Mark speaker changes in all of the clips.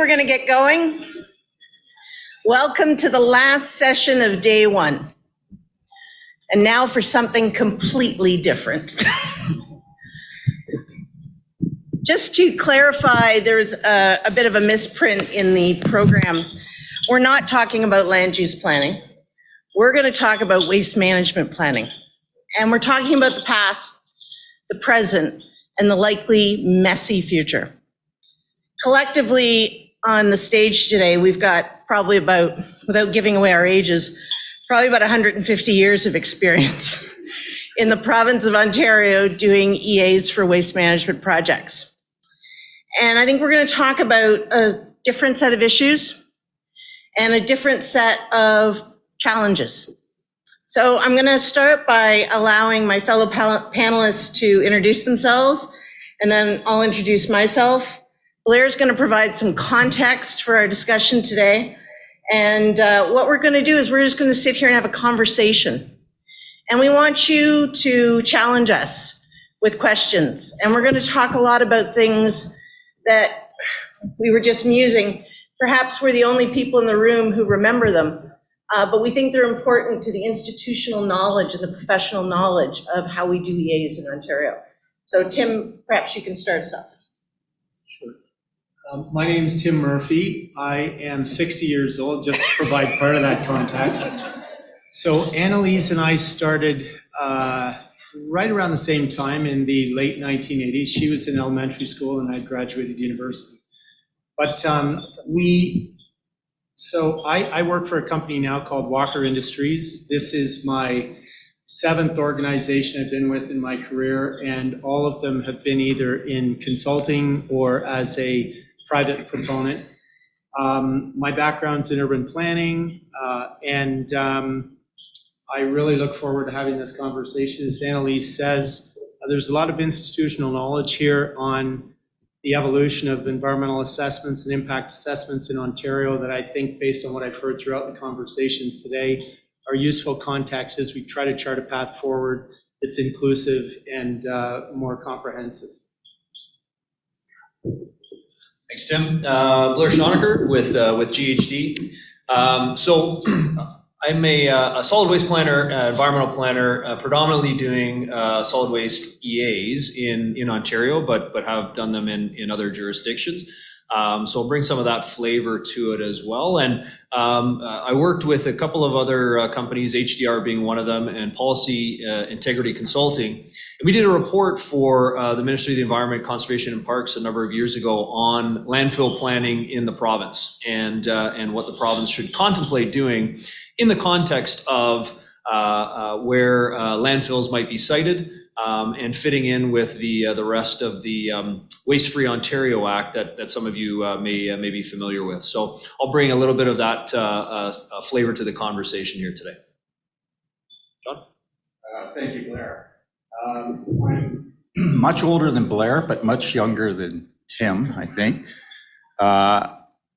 Speaker 1: going to get going. Welcome to the last session of day one. And now for something completely different. Just to clarify, there's a bit of a misprint in the program. We're not talking about land use planning. We're going to talk about waste management planning. And we're talking about the past, the present, and the likely messy future. Collectively on the stage today, we've got probably about, without giving away our ages, probably about 150 years of experience in the province of Ontario doing EAs for waste management projects. And I think we're going to talk about a different set of issues and a different set of challenges. So I'm going to start by allowing my fellow panelists to introduce themselves, and then I'll introduce myself. Blair's going to provide some context for our discussion today. And what we're going to do is we're just going to sit here and have a conversation. And we want you to challenge us with questions. And we're going to talk a lot about things that we were just musing. Perhaps we're the only people in the room who remember them, but we think they're important to the institutional knowledge and the professional knowledge of how we do EAs in Ontario. So Tim, perhaps you can start us off.
Speaker 2: Sure. My name is Tim Murphy. I am 60 years old, just to provide part of that context. So Annalise and I started right around the same time in the late 1980s. She was in elementary school and I graduated university. But I work for a company now called Walker Industries. This is my 7th organization I've been with in my career, and all of them have been either in consulting or as a private proponent. My background's in urban planning, and I really look forward to having this conversation. As Annalise says, there's a lot of institutional knowledge here on the evolution of environmental assessments and impact assessments in Ontario that I think, based on what I've heard throughout the conversations today, are useful context as we try to chart a path forward that's inclusive and more comprehensive.
Speaker 3: Thanks, Tim. Blair Schonecker with GHD. So I'm a solid waste planner, environmental planner, predominantly doing solid waste EAs in Ontario, but have done them in other jurisdictions. So I'll bring some of that flavor to it as well. And I worked with a couple of other companies, HDR being one of them, and Policy Integrity Consulting. And we did a report for the Ministry of the Environment, Conservation and Parks a number of years ago on landfill planning in the province and what the province should contemplate doing in the context of where landfills might be sited, and fitting in with the rest of the Waste Free Ontario Act that some of you may be familiar with. So I'll bring a little bit of that flavor to the conversation here today. John?
Speaker 4: Thank you, Blair. I'm much older than Blair, but much younger than Tim, I think.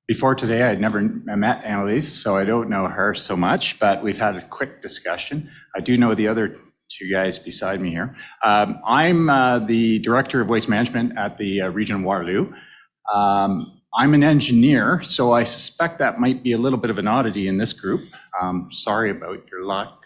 Speaker 4: Before today, I'd never met Annalise, so I don't know her so much, but we've had a quick discussion. I do know the other two guys beside me here. I'm the Director of Waste Management at the Region of Waterloo. I'm an engineer, so I suspect that might be a little bit of an oddity in this group. Sorry about your luck.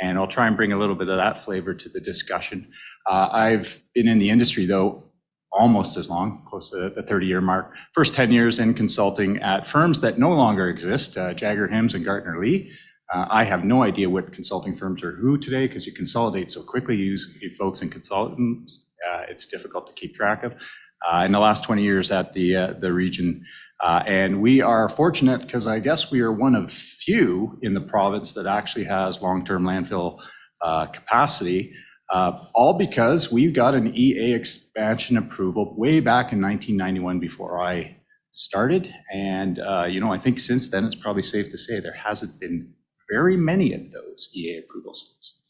Speaker 4: And I'll try and bring a little bit of that flavor to the discussion. I've been in the industry, though, almost as long, close to the 30-year mark. First 10 years in consulting at firms that no longer exist, Jagger, Hims, and Gartner Lee. I have no idea what consulting firms are who today because you consolidate so quickly. You use folks and consultants. It's difficult to keep track of. In the last 20 years at the region. And we are fortunate because I guess we are one of few in the province that actually has long-term landfill capacity, all because we got an EA expansion approval way back in 1991 before I started. And, I think since then, it's probably safe to say there hasn't been very many of those EA approvals since.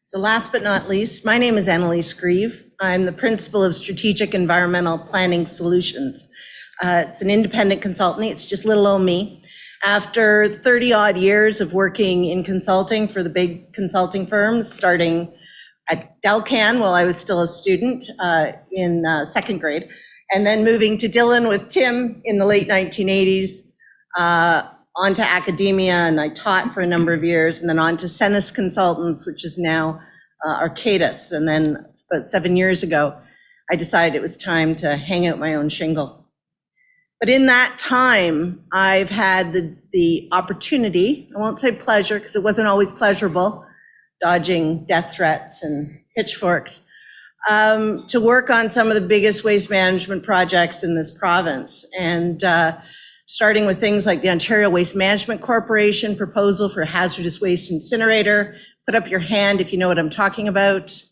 Speaker 1: So last but not least, my name is Annalise Grieve. I'm the Principal of Strategic Environmental Planning Solutions. It's an independent consultancy. It's just little old me. After 30 odd years of working in consulting for the big consulting firms, starting at Delcan while I was still a student in second grade, and then moving to Dillon with Tim in the late 1980s, onto academia, and I taught for a number of years, and then on to Cenis Consultants, which is now Arcadis. And then about 7 years ago, I decided it was time to hang out my own shingle. But in that time, I've had the opportunity, I won't say pleasure, because it wasn't always pleasurable, dodging death threats and pitchforks, to work on some of the biggest waste management projects in this province. And starting with things like the Ontario Waste Management Corporation proposal for hazardous waste incinerator. Put up your hand if you know what I'm talking about.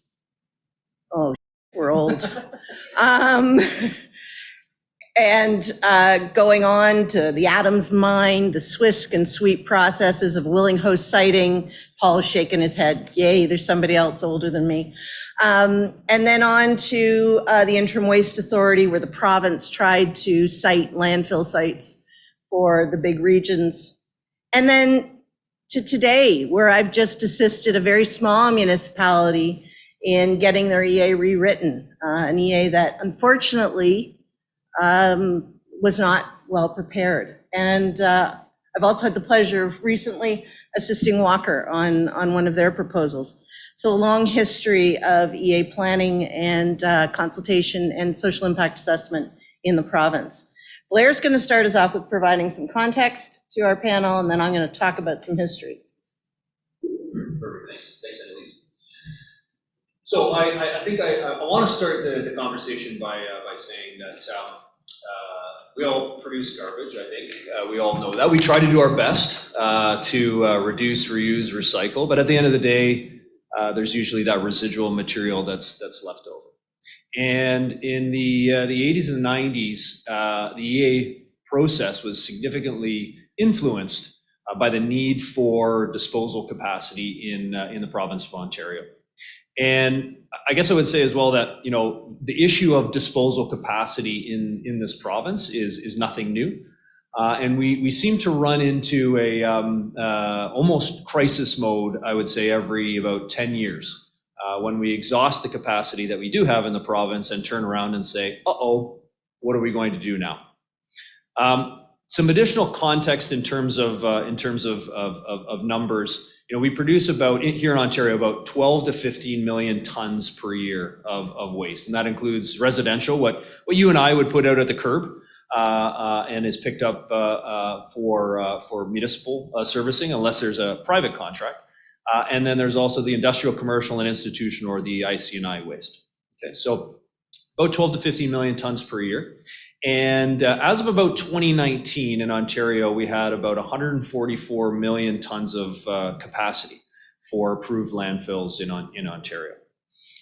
Speaker 1: Oh, we're old. And going on to the Adams Mine, the Swisk and Sweep processes of willing host siting. Paul is shaking his head. Yay, there's somebody else older than me. And then on to the Interim Waste Authority, where the province tried to site landfill sites for the big regions. And then to today, where I've just assisted a very small municipality in getting their EA rewritten, an EA that unfortunately was not well prepared. And I've also had the pleasure of recently assisting Walker on one of their proposals. So a long history of EA planning and consultation and social impact assessment in the province. Blair's going to start us off with providing some context to our panel, and then I'm going to talk about some history.
Speaker 3: Perfect, thanks, Annalise. So I think I want to start the conversation by saying that we all produce garbage. I think we all know that. We try to do our best to reduce, reuse, recycle, but at the end of the day, there's usually that residual material that's left over. And in the 80s and 90s, the EA process was significantly influenced by the need for disposal capacity in the province of Ontario. And I guess I would say as well that, you know, the issue of disposal capacity in this province is nothing new. And we seem to run into a almost crisis mode, I would say, every about 10 years. When we exhaust the capacity that we do have in the province and turn around and say, uh-oh, what are we going to do now? Some additional context in terms of numbers. You know, we produce here in Ontario about 12 to 15 million tons per year of waste, and that includes residential, what you and I would put out at the curb, and is picked up for municipal servicing, unless there's a private contract. And then there's also the industrial, commercial, and institutional, or the IC&I waste. Okay, so about 12 to 15 million tons per year. And as of about 2019 in Ontario, we had about 144 million tons of capacity for approved landfills in Ontario.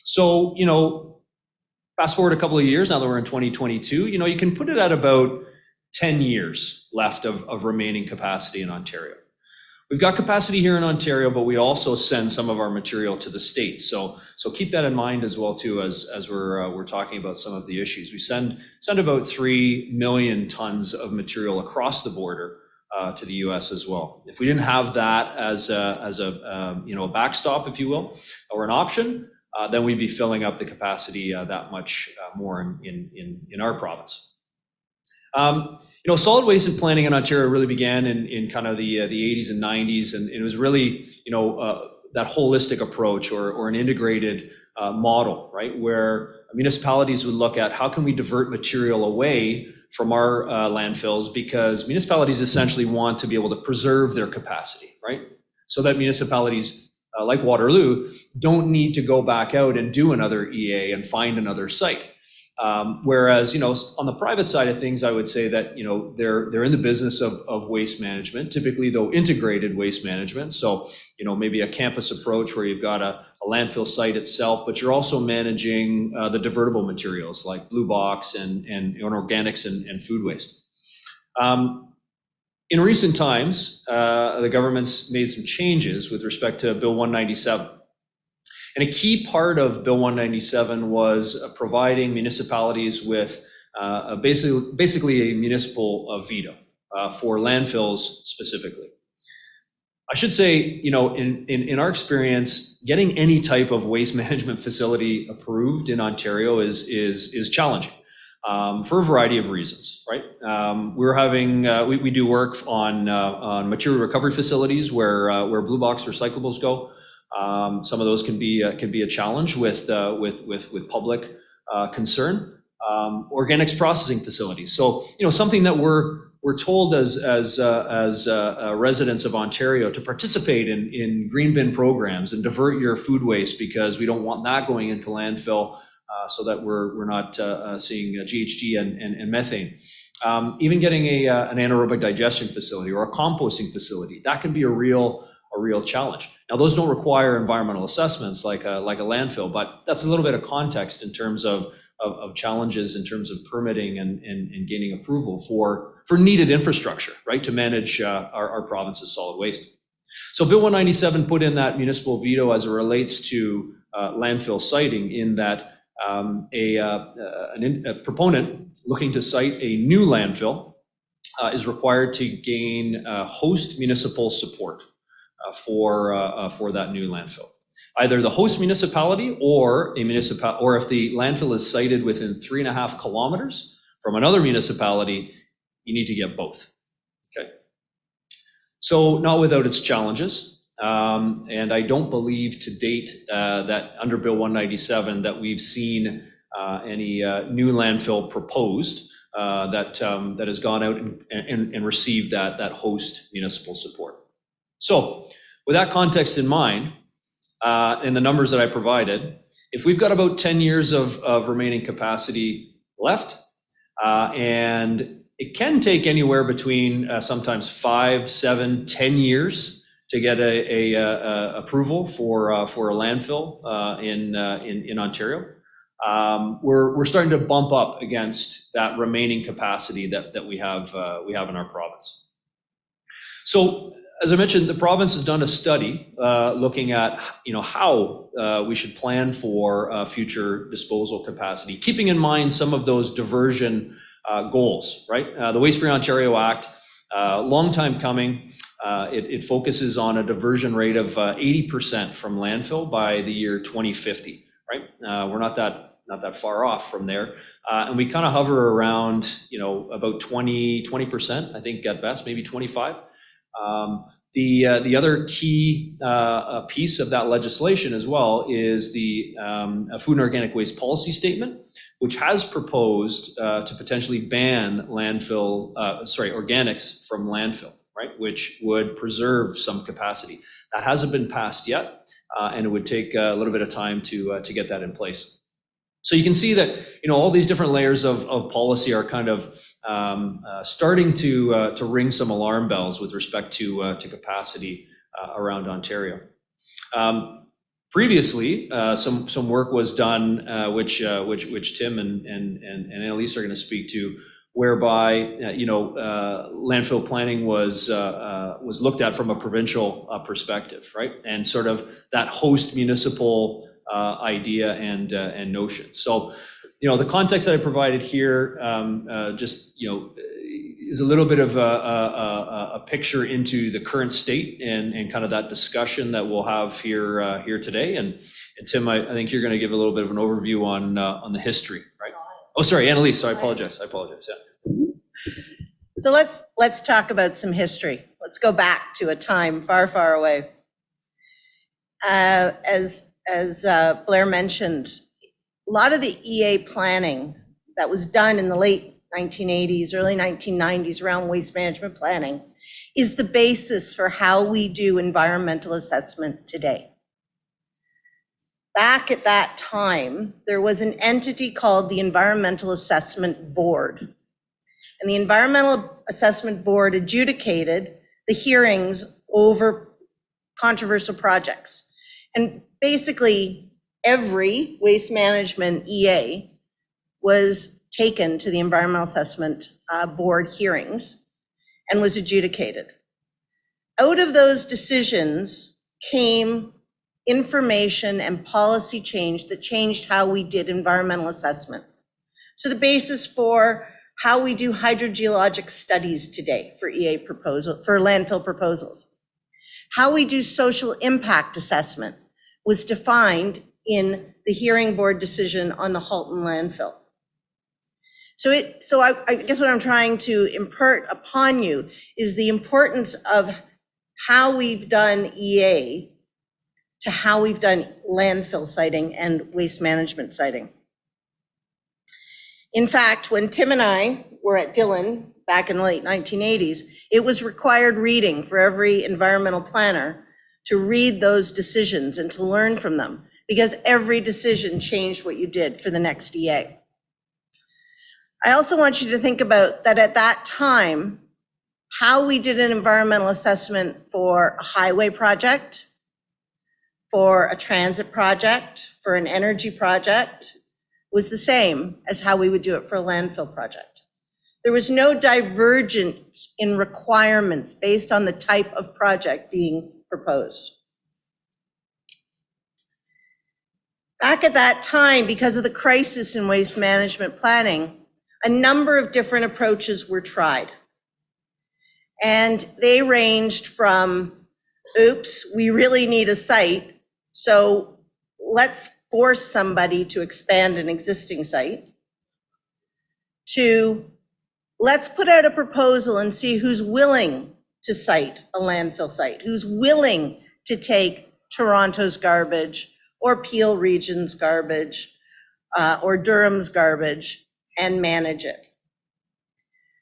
Speaker 3: So, you know, fast forward a couple of years, now that we're in 2022, you know, you can put it at about 10 years left of remaining capacity in Ontario. We've got capacity here in Ontario, but we also send some of our material to the States. So keep that in mind as well too, as we're talking about some of the issues. We send about 3 million tons of material across the border to the U.S. as well. If we didn't have that as a backstop, if you will, or an option, then we'd be filling up the capacity that much more in our province. You know, solid waste and planning in Ontario really began in kind of the 80s and 90s, and it was really, you know, that holistic approach or an integrated model, right? Where municipalities would look at how can we divert material away from our landfills, because municipalities essentially want to be able to preserve their capacity, right? So that municipalities like Waterloo don't need to go back out and do another EA and find another site. Whereas, you know, on the private side of things, I would say that, you know, they're in the business of waste management, typically though integrated waste management. So, you know, maybe a campus approach where you've got a landfill site itself, but you're also managing the divertible materials like blue box and organics and food waste. In recent times, the government's made some changes with respect to Bill 197. And a key part of Bill 197 was providing municipalities with basically a municipal veto for landfills specifically. I should say, in our experience, getting any type of waste management facility approved in Ontario is challenging for a variety of reasons, right? We do work on material recovery facilities where blue box recyclables go. Some of those can be a challenge with public concern. Organics processing facilities. So, something that we're told as residents of Ontario to participate in green bin programs and divert your food waste because we don't want that going into landfill, so that we're not seeing GHG and methane. Even getting an anaerobic digestion facility or a composting facility, that can be a real challenge. Now, those don't require environmental assessments like a landfill, but that's a little bit of context in terms of challenges in terms of permitting and gaining approval for needed infrastructure, right, to manage our province's solid waste. So Bill 197 put in that municipal veto as it relates to landfill siting, in that a proponent looking to site a new landfill is required to gain host municipal support for that new landfill. Either the host municipality or or if the landfill is sited within 3.5 kilometers from another municipality, you need to get both. Okay. So not without its challenges. And I don't believe to date that under Bill 197 that we've seen any new landfill proposed that has gone out and received that host municipal support. So with that context in mind, and the numbers that I provided, if we've got about 10 years of remaining capacity left, and it can take anywhere between sometimes 5, 7, 10 years to get a approval for a landfill in Ontario. We're starting to bump up against that remaining capacity that we have in our province. So, as I mentioned, the province has done a study looking at how we should plan for future disposal capacity, keeping in mind some of those diversion goals, right? The Waste Free Ontario Act, long time coming. It focuses on a diversion rate of 80% from landfill by the year 2050, right? We're not that far off from there, and we kind of hover around about 20%, I think at best, maybe 25. The other key piece of that legislation as well is the Food and Organic Waste Policy Statement, which has proposed to potentially ban organics from landfill, right? Which would preserve some capacity. That hasn't been passed yet, and it would take a little bit of time to get that in place. So you can see that all these different layers of policy are kind of starting to ring some alarm bells with respect to capacity around Ontario. Previously, some work was done, which Tim and Annalise are going to speak to, whereby landfill planning was looked at from a provincial perspective, right, and sort of that host municipal idea and notion. So, the context that I provided here is a little bit of a picture into the current state and kind of that discussion that we'll have here today. And Tim, I think you're going to give a little bit of an overview on the history, right? Oh, sorry, Annalise. Sorry, I apologize. Yeah.
Speaker 1: So let's talk about some history. Let's go back to a time far, far away. As Blair mentioned, a lot of the EA planning that was done in the late 1980s, early 1990s around waste management planning is the basis for how we do environmental assessment today. Back at that time, there was an entity called the Environmental Assessment Board. And the Environmental Assessment Board adjudicated the hearings over controversial projects. And basically, every waste management EA was taken to the Environmental Assessment Board hearings and was adjudicated. Out of those decisions came information and policy change that changed how we did environmental assessment. So the basis for how we do hydrogeologic studies today for EA proposal, for landfill proposals. How we do social impact assessment was defined in the hearing board decision on the Halton landfill. So I guess what I'm trying to impart upon you is the importance of how we've done EA to how we've done landfill siting and waste management siting. In fact, when Tim and I were at Dillon back in the late 1980s, it was required reading for every environmental planner to read those decisions and to learn from them, because every decision changed what you did for the next EA. I also want you to think about that at that time, how we did an environmental assessment for a highway project, for a transit project, for an energy project, was the same as how we would do it for a landfill project. There was no divergence in requirements based on the type of project being proposed. Back at that time, because of the crisis in waste management planning, a number of different approaches were tried. And they ranged from, oops, we really need a site, so let's force somebody to expand an existing site, to let's put out a proposal and see who's willing to site a landfill site, who's willing to take Toronto's garbage or Peel Region's garbage or Durham's garbage and manage it.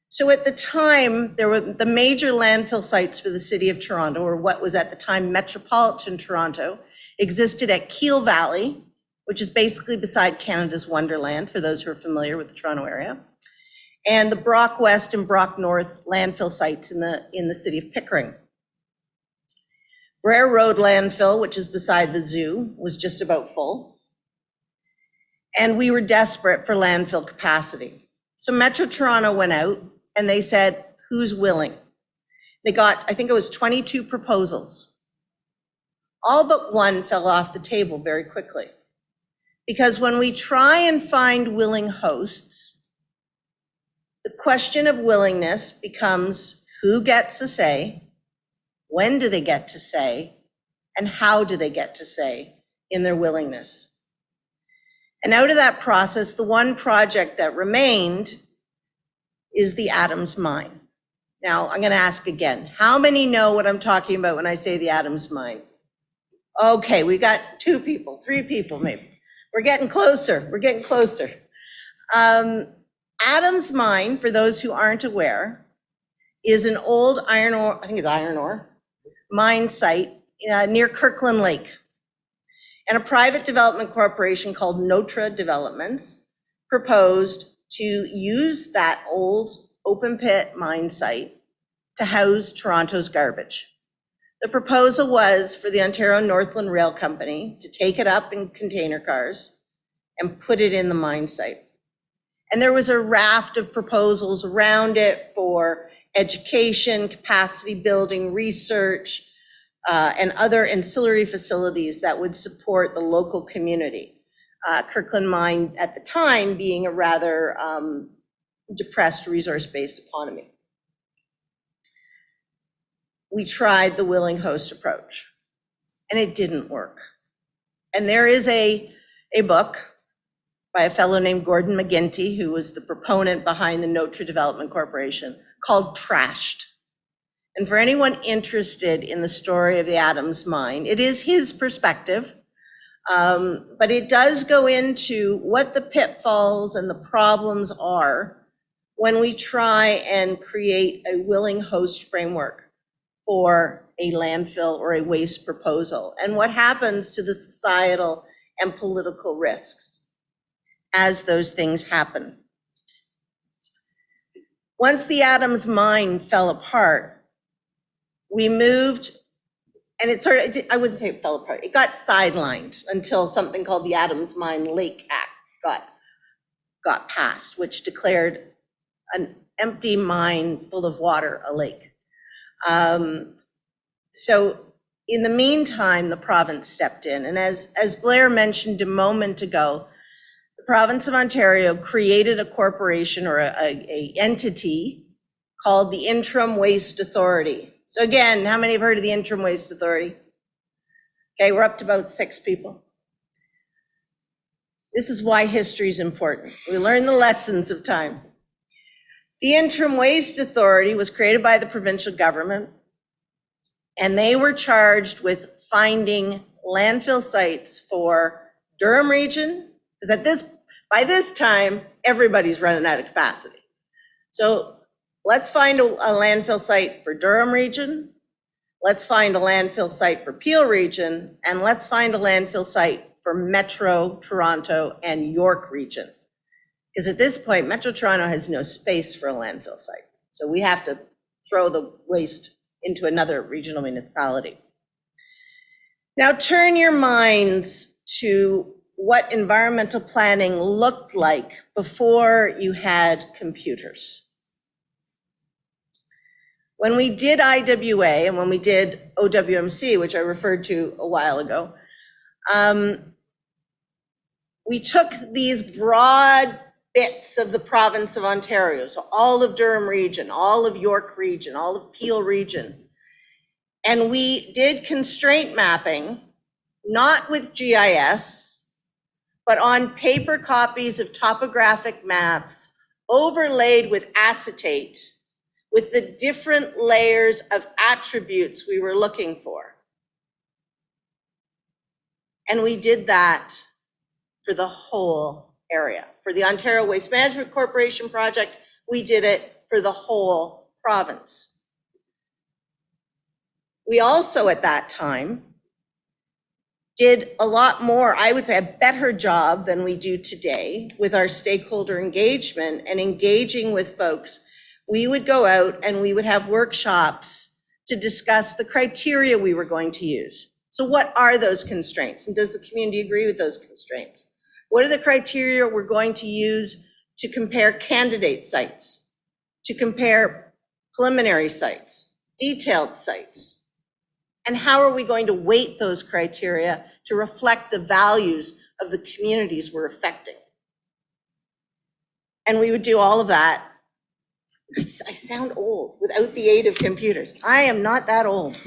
Speaker 1: So at the time, there were the major landfill sites for the city of Toronto, or what was at the time metropolitan Toronto, existed at Keel Valley, which is basically beside Canada's Wonderland, for those who are familiar with the Toronto area, and the Brock West and Brock North landfill sites in the city of Pickering. Brer Road landfill, which is beside the zoo, was just about full. And we were desperate for landfill capacity. So Metro Toronto went out and they said, who's willing? They got, I think it was 22 proposals. All but one fell off the table very quickly. Because when we try and find willing hosts, the question of willingness becomes who gets to say, when do they get to say, and how do they get to say in their willingness? And out of that process, the one project that remained is the Adams Mine. Now, I'm going to ask again, how many know what I'm talking about when I say the Adams Mine? Okay, we got 2 people, 3 people maybe. We're getting closer, we're getting closer. Adams Mine, for those who aren't aware, is an old iron ore, I think it's iron ore, mine site near Kirkland Lake. And a private development corporation called Notre Developments proposed to use that old open pit mine site to house Toronto's garbage. The proposal was for the Ontario Northland Rail Company to take it up in container cars and put it in the mine site. And there was a raft of proposals around it for education, capacity building, research, and other ancillary facilities that would support the local community. Kirkland Mine at the time being a rather depressed resource-based economy. We tried the willing host approach and it didn't work. And there is a book by a fellow named Gordon McGinty, who was the proponent behind the Notre Development Corporation, called Trashed. And for anyone interested in the story of the Adams Mine, it is his perspective, but it does go into what the pitfalls and the problems are when we try and create a willing host framework for a landfill or a waste proposal, and what happens to the societal and political risks as those things happen. Once the Adams Mine fell apart, we moved, and it sort of, I wouldn't say it fell apart, it got sidelined until something called the Adams Mine Lake Act got passed, which declared an empty mine full of water a lake. So in the meantime, the province stepped in, and as Blair mentioned a moment ago, the province of Ontario created a corporation or a entity called the Interim Waste Authority. So again, how many have heard of the Interim Waste Authority? Okay, we're up to about 6 people. This is why history is important. We learn the lessons of time. The Interim Waste Authority was created by the provincial government, and they were charged with finding landfill sites for Durham region, because by this time, everybody's running out of capacity. So let's find a landfill site for Durham region, let's find a landfill site for Peel region, and let's find a landfill site for Metro, Toronto, and York region. Because at this point, Metro Toronto has no space for a landfill site. So we have to throw the waste into another regional municipality. Now turn your minds to what environmental planning looked like before you had computers. When we did IWA and when we did OWMC, which I referred to a while ago, we took these broad bits of the province of Ontario, so all of Durham region, all of York region, all of Peel region, and we did constraint mapping, not with GIS, but on paper copies of topographic maps overlaid with acetate, with the different layers of attributes we were looking for. And we did that for the whole area. For the Ontario Waste Management Corporation project, we did it for the whole province. We also, at that time, did a lot more, I would say a better job than we do today with our stakeholder engagement and engaging with folks. We would go out and we would have workshops to discuss the criteria we were going to use. So what are those constraints? And does the community agree with those constraints? What are the criteria we're going to use to compare candidate sites, to compare preliminary sites, detailed sites? And how are we going to weight those criteria to reflect the values of the communities we're affecting? And we would do all of that. I sound old without the aid of computers. I am not that old.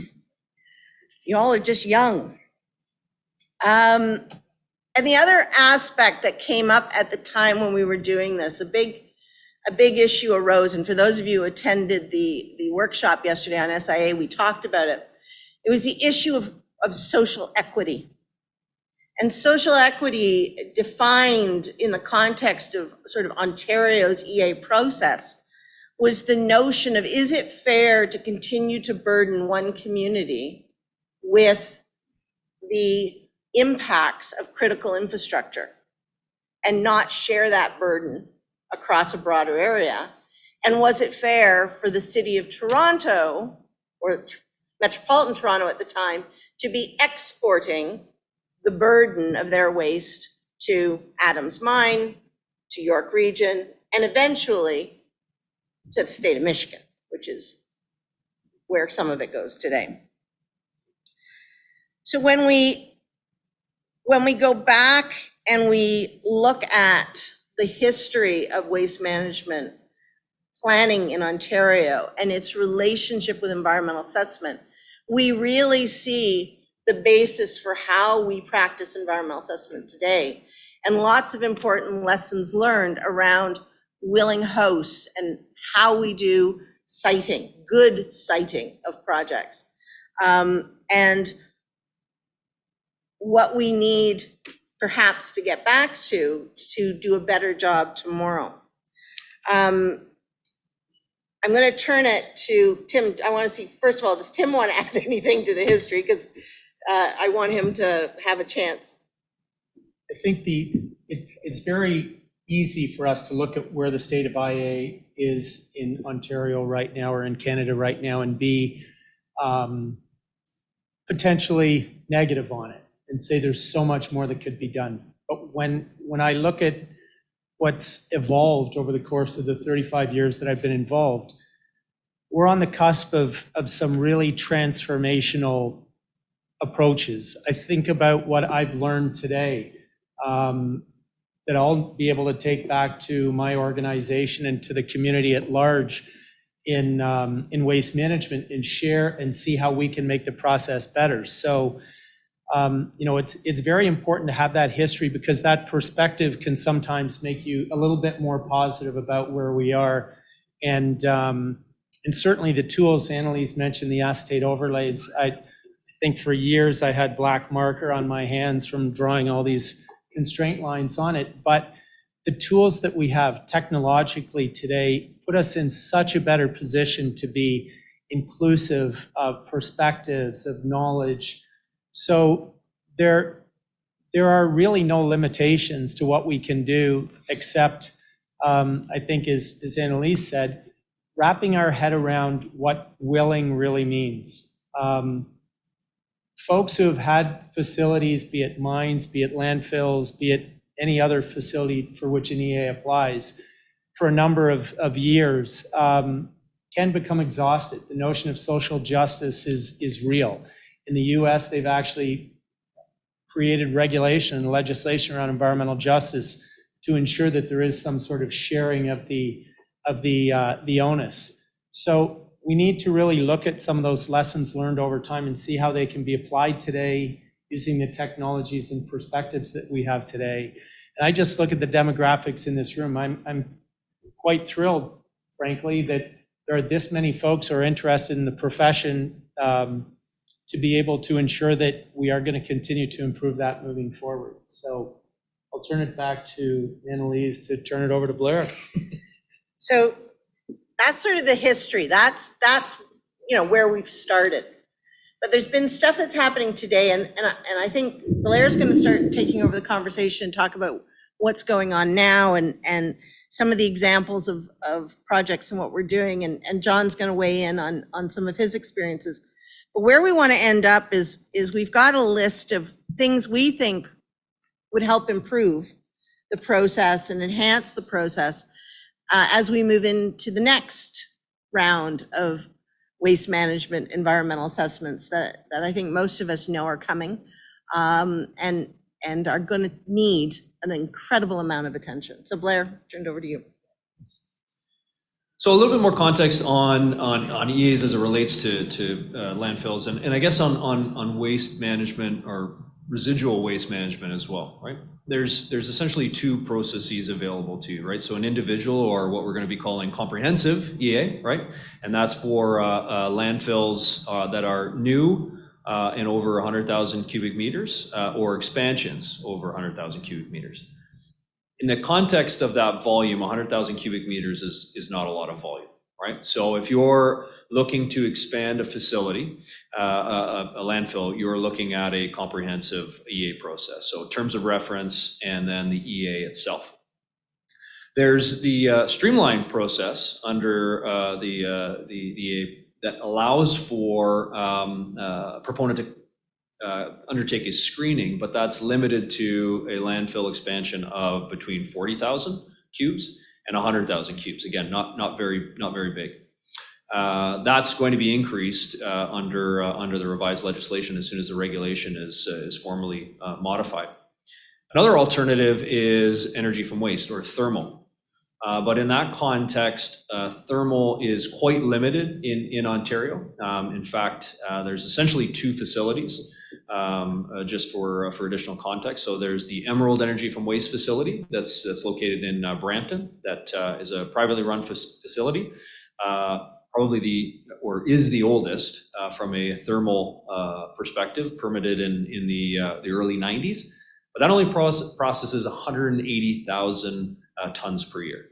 Speaker 1: You all are just young. And the other aspect that came up at the time when we were doing this, a big issue arose. And for those of you who attended the workshop yesterday on SIA, we talked about it. It was the issue of social equity. And social equity defined in the context of sort of Ontario's EA process was the notion of, is it fair to continue to burden one community with the impacts of critical infrastructure and not share that burden across a broader area? And was it fair for the city of Toronto, or Metropolitan Toronto at the time, to be exporting the burden of their waste to Adams Mine, to York Region, and eventually to the state of Michigan, which is where some of it goes today. So when we go back and we look at the history of waste management planning in Ontario and its relationship with environmental assessment, we really see the basis for how we practice environmental assessment today, and lots of important lessons learned around willing hosts and how we do siting, good siting of projects, and what we need perhaps to get back to do a better job tomorrow. I'm going to turn it to Tim. I want to see, first of all, does Tim want to add anything to the history? Because I want him to have a chance.
Speaker 2: I think it's very easy for us to look at where the state of IA is in Ontario right now or in Canada right now and be potentially negative on it and say there's so much more that could be done. But when I look at what's evolved over the course of the 35 years that I've been involved, we're on the cusp of some really transformational approaches. I think about what I've learned today that I'll be able to take back to my organization and to the community at large in waste management and share and see how we can make the process better. So, it's very important to have that history, because that perspective can sometimes make you a little bit more positive about where we are. And certainly the tools Annalise mentioned, the acetate overlays. I think for years I had black marker on my hands from drawing all these constraint lines on it. But the tools that we have technologically today put us in such a better position to be inclusive of perspectives, of knowledge. So there are really no limitations to what we can do, except, I think, as Annalise said, wrapping our head around what willing really means. Folks who have had facilities, be it mines, be it landfills, be it any other facility for which an EA applies, for a number of years, can become exhausted. The notion of social justice is real. In the US, they've actually created regulation and legislation around environmental justice to ensure that there is some sort of sharing of the onus. So we need to really look at some of those lessons learned over time and see how they can be applied today using the technologies and perspectives that we have today. And I just look at the demographics in this room. I'm quite thrilled, frankly, that there are this many folks who are interested in the profession, to be able to ensure that we are going to continue to improve that moving forward. So I'll turn it back to Annalise to turn it over to Blair.
Speaker 1: So that's sort of the history. That's where we've started. But there's been stuff that's happening today, and I think Blair's going to start taking over the conversation and talk about what's going on now and some of the examples of projects and what we're doing, and John's going to weigh in on some of his experiences. But where we want to end up is we've got a list of things we think would help improve the process and enhance the process as we move into the next round of waste management environmental assessments that I think most of us know are coming, and are going to need an incredible amount of attention. So Blair, turned over to you.
Speaker 3: So a little bit more context on EAs as it relates to landfills, and I guess on waste management or residual waste management as well, right? There's essentially two processes available to you, right? So an individual, or what we're going to be calling comprehensive EA, right? And that's for landfills that are new and over 100,000 cubic meters, or expansions over 100,000 cubic meters. In the context of that volume, 100,000 cubic meters is not a lot of volume, right? So if you're looking to expand a facility, a landfill, you're looking at a comprehensive EA process. So terms of reference and then the EA itself. There's the streamlined process under the EA that allows for a proponent to undertake a screening, but that's limited to a landfill expansion of between 40,000 cubes and 100,000 cubes. Again, not very big. That's going to be increased under the revised legislation as soon as the regulation is formally modified. Another alternative is energy from waste, or thermal. But in that context, thermal is quite limited in Ontario. In fact, there's essentially two facilities, just for additional context. So there's the Emerald Energy from Waste facility that's located in Brampton. That is a privately run facility, is the oldest from a thermal perspective, permitted in the early 90s. But that only processes 180,000 tons per year.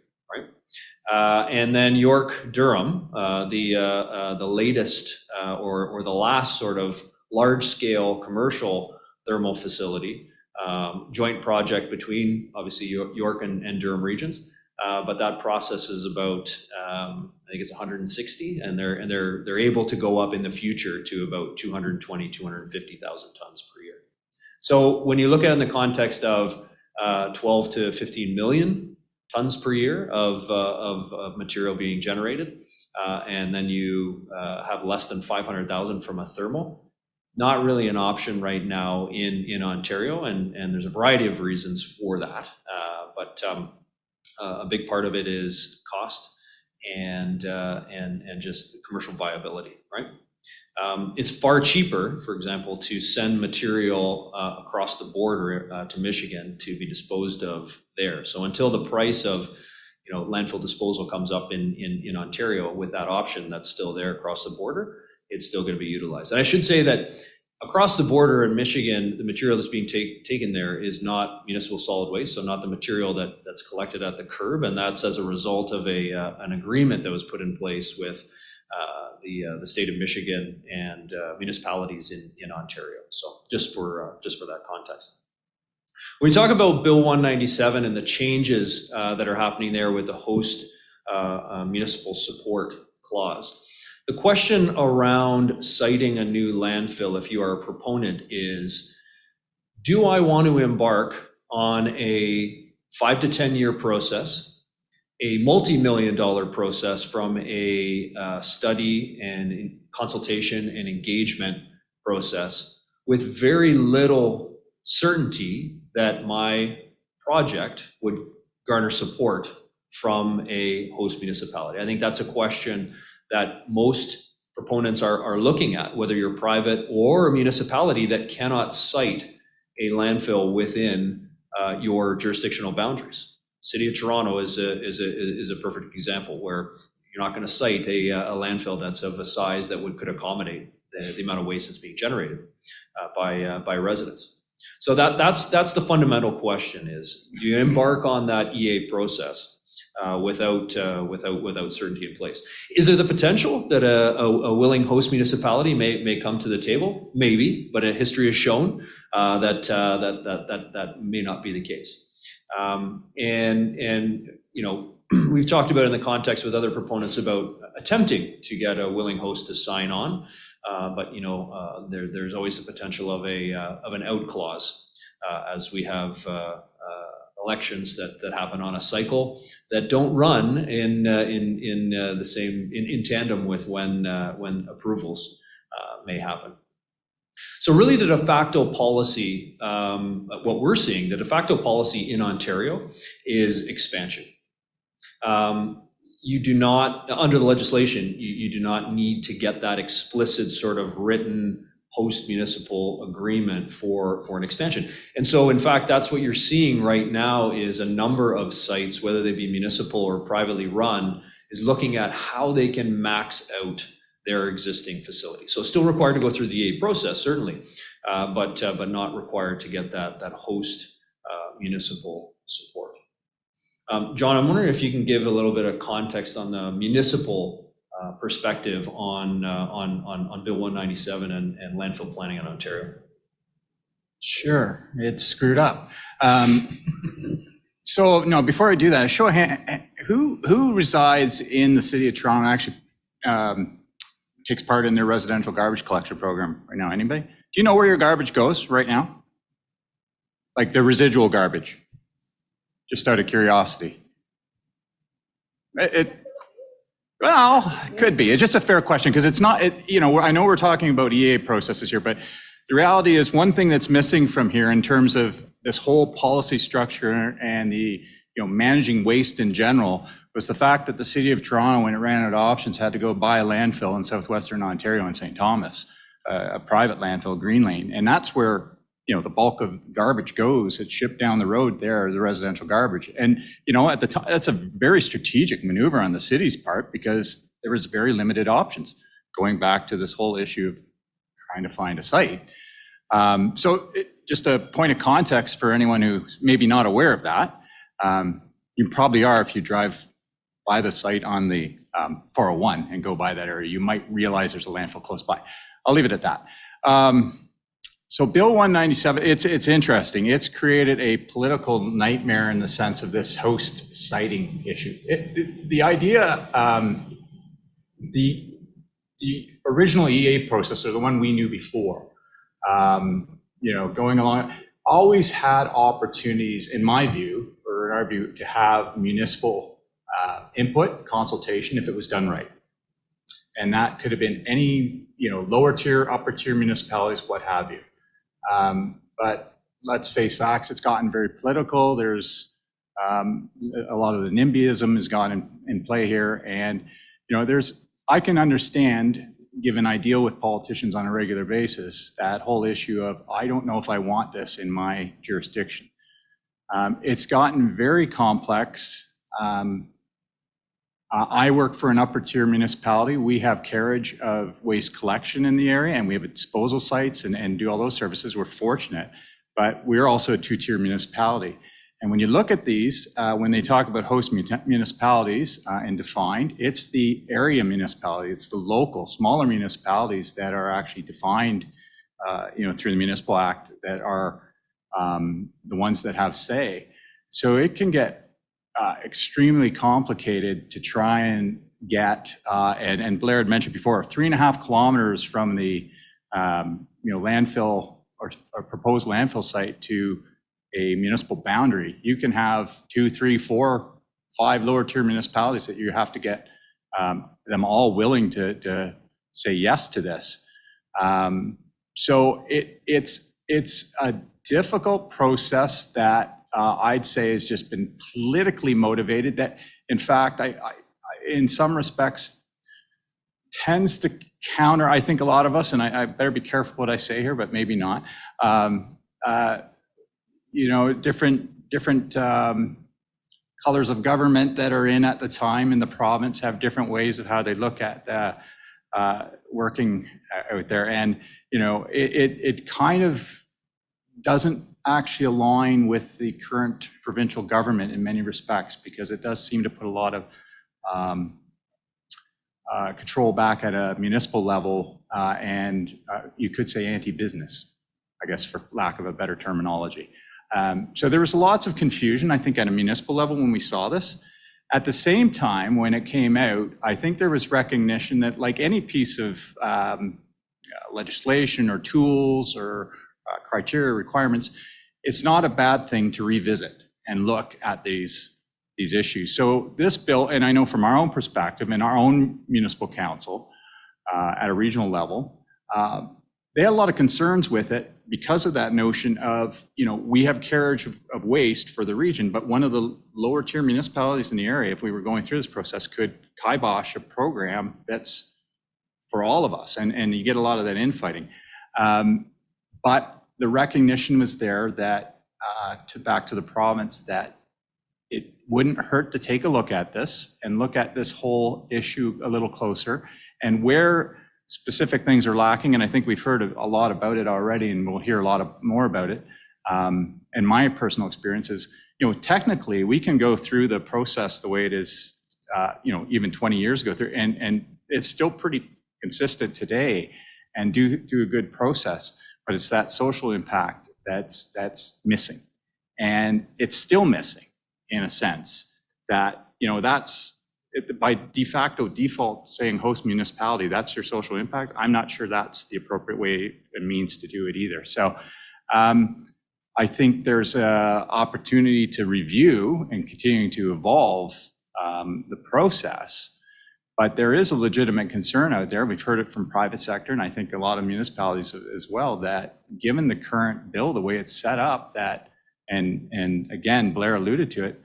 Speaker 3: And then York Durham, the latest or the last sort of large-scale commercial thermal facility, joint project between obviously York and Durham regions, but that process is about I think it's 160, and they're able to go up in the future to about 220, 250,000 tons per year. So when you look at it in the context of 12 to 15 million tons per year of material being generated, and then you have less than 500,000 from a thermal. Not really an option right now in Ontario, and there's a variety of reasons for that. But a big part of it is cost, and just commercial viability, right? It's far cheaper, for example, to send material across the border to Michigan to be disposed of there. So until the price of landfill disposal comes up in Ontario with that option that's still there across the border, it's still going to be utilized. And I should say that across the border in Michigan, the material that's being taken there is not municipal solid waste, so not the material that's collected at the curb, and that's as a result of an agreement that was put in place with the state of Michigan and municipalities in Ontario. So just for that context. When we talk about Bill 197 and the changes that are happening there with the host municipal support clause, the question around citing a new landfill, if you are a proponent, is, do I want to embark on a 5 to 10 year process, a multi-million-dollar process from a study and consultation and engagement process with very little certainty that my project would garner support from a host municipality? I think that's a question that most proponents are looking at, whether you're private or a municipality that cannot cite a landfill within your jurisdictional boundaries. City of Toronto is a perfect example where you're not going to cite a landfill that's of a size that could accommodate the amount of waste that's being generated by residents. So that's the fundamental question: is, do you embark on that EA process without certainty in place? Is there the potential that a willing host municipality may come to the table? Maybe, but history has shown that may not be the case. We've talked about in the context with other proponents about attempting to get a willing host to sign on, but there's always the potential of an out clause as we have elections that happen on a cycle that don't run in tandem with when approvals may happen. So really the de facto policy, what we're seeing, the de facto policy in Ontario is expansion. You do not, under the legislation, you do not need to get that explicit sort of written host municipal agreement for an expansion. And so in fact, that's what you're seeing right now is a number of sites, whether they be municipal or privately run, is looking at how they can max out their existing facility. So still required to go through the EA process, certainly, but not required to get that host municipal support. John, I'm wondering if you can give a little bit of context on the municipal perspective on Bill 197 and landfill planning in Ontario.
Speaker 4: Sure, it's screwed up. So no, before I do that, show of hand, who resides in the city of Toronto and actually takes part in their residential garbage collection program right now? Anybody? Do you know where your garbage goes right now? Like the residual garbage? Just out of curiosity. Well, it could be. It's just a fair question because it's not, I know we're talking about EA processes here, but the reality is one thing that's missing from here in terms of this whole policy structure and the managing waste in general was the fact that the city of Toronto, when it ran out of options, had to go buy a landfill in southwestern Ontario in St. Thomas, a private landfill, Green Lane. And that's where the bulk of garbage goes. It's shipped down the road there, the residential garbage. And at the time, that's a very strategic maneuver on the city's part because there was very limited options, going back to this whole issue of trying to find a site. Just a point of context for anyone who's maybe not aware of that. You probably are if you drive by the site on the 401 and go by that area. You might realize there's a landfill close by. I'll leave it at that. So Bill 197, it's interesting. It's created a political nightmare in the sense of this host siting issue. The idea, the original EA process, or the one we knew before, going along, always had opportunities, in my view, or in our view, to have municipal input, consultation, if it was done right. And that could have been any, lower tier, upper tier municipalities, what have you. But let's face facts, it's gotten very political. There's A lot of the NIMBYism has gone in play here. And, I can understand, given I deal with politicians on a regular basis, that whole issue of, I don't know if I want this in my jurisdiction. It's gotten very complex. I work for an upper tier municipality. We have carriage of waste collection in the area, and we have disposal sites and do all those services. We're fortunate, but we're also a 2-tier municipality. And when you look at these, when they talk about host municipalities and defined, it's the area municipality, it's the local, smaller municipalities that are actually defined, through the Municipal Act, that are the ones that have say. So it can get extremely complicated to try and get, and Blair had mentioned before, 3.5 kilometers from the landfill or proposed landfill site to a municipal boundary. You can have 2, 3, 4, 5 lower tier municipalities that you have to get them all willing to say yes to this. So it's a difficult process that I'd say has just been politically motivated, that in fact, I in some respects tends to counter, I think, a lot of us, and I better be careful what I say here, but maybe not. Different colors of government that are in at the time in the province have different ways of how they look at working out there. And, it kind of doesn't actually align with the current provincial government in many respects, because it does seem to put a lot of control back at a municipal level, and you could say anti-business, I guess, for lack of a better terminology. So there was lots of confusion, I think, at a municipal level when we saw this. At the same time, when it came out, I think there was recognition that, like any piece of legislation or tools or criteria requirements, it's not a bad thing to revisit and look at these issues. So this bill, and I know from our own perspective in our own municipal council at a regional level, they had a lot of concerns with it because of that notion of, we have carriage of waste for the region, but one of the lower tier municipalities in the area, if we were going through this process, could kibosh a program that's for all of us, and you get a lot of that infighting. But the recognition was there that, back to the province, that it wouldn't hurt to take a look at this and look at this whole issue a little closer, and where specific things are lacking. And I think we've heard a lot about it already, and we'll hear a lot more about it. And my personal experience is, technically we can go through the process the way it is, even 20 years ago through, and it's still pretty consistent today, and do a good process. But it's that social impact that's missing, and it's still missing in a sense that, that's by de facto default saying host municipality, that's your social impact. I'm not sure that's the appropriate way and means to do it either. So I think there's an opportunity to review and continuing to evolve the process. But there is a legitimate concern out there. We've heard it from private sector, and I think a lot of municipalities as well, that given the current bill, the way it's set up, that, and again, Blair alluded to it,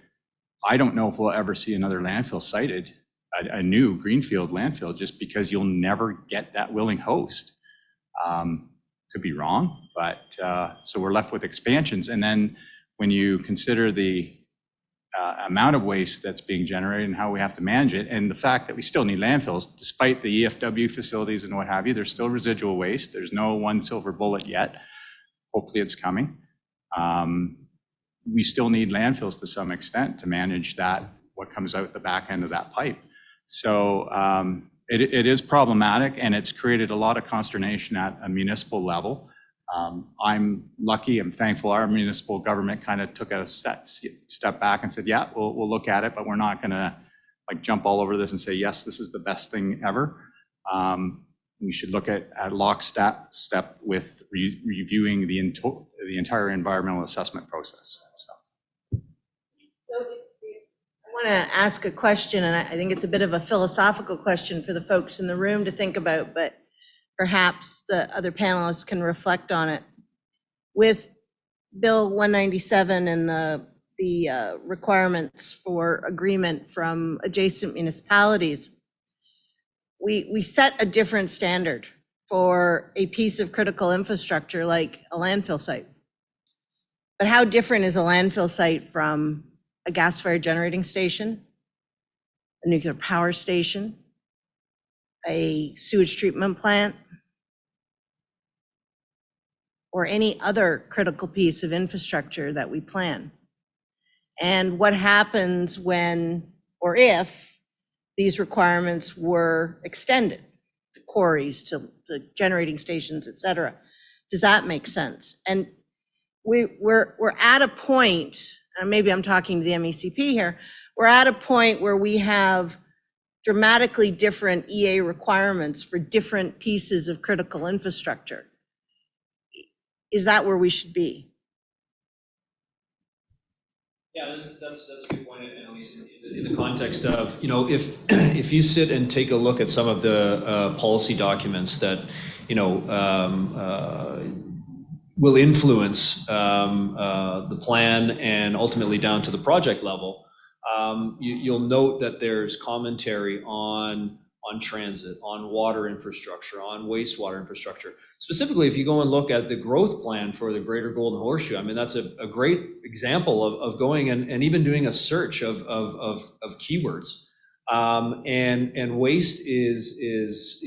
Speaker 4: I don't know if we'll ever see another landfill sited, a new greenfield landfill, just because you'll never get that willing host. Could be wrong, but so we're left with expansions. And then when you consider the amount of waste that's being generated and how we have to manage it, and the fact that we still need landfills, despite the EFW facilities and what have you, there's still residual waste. There's no one silver bullet yet. Hopefully it's coming. We still need landfills to some extent to manage that, what comes out the back end of that pipe. So it is problematic, and it's created a lot of consternation at a municipal level. I'm lucky, I'm thankful our municipal government kind of took a step back and said, yeah, we'll look at it, but we're not gonna jump all over this and say, yes, this is the best thing ever. We should look at lockstep with reviewing the entire environmental assessment process. So
Speaker 1: I want to ask a question, and I think it's a bit of a philosophical question for the folks in the room to think about, but perhaps the other panelists can reflect on it. With Bill 197 and the the requirements for agreement from adjacent municipalities, we set a different standard for a piece of critical infrastructure like a landfill site. But how different is a landfill site from a gas-fired generating station, a nuclear power station, a sewage treatment plant, or any other critical piece of infrastructure that we plan? And what happens when, or if, these requirements were extended to quarries, to generating stations, et cetera? Does that make sense? And we're at a point, and maybe I'm talking to the MECP here, we're at a point where we have dramatically different EA requirements for different pieces of critical infrastructure. Is that where we should be?
Speaker 3: Yeah, that's a good point, Annalise, in the context of, if you sit and take a look at some of the policy documents that, will influence the plan and ultimately down to the project level, you'll note that there's commentary on transit, on water infrastructure, on wastewater infrastructure. Specifically, if you go and look at the growth plan for the Greater Golden Horseshoe, I mean, that's a great example of going and even doing a search of keywords. And waste is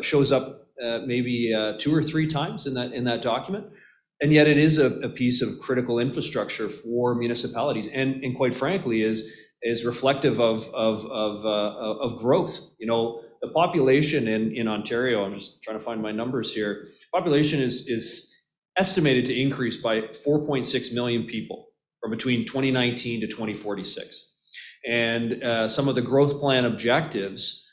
Speaker 3: shows up maybe 2 or 3 times in that document. And yet it is a piece of critical infrastructure for municipalities, and quite frankly is reflective of growth. The population in Ontario, I'm just trying to find my numbers here, population is estimated to increase by 4.6 million people from between 2019 to 2046. And some of the growth plan objectives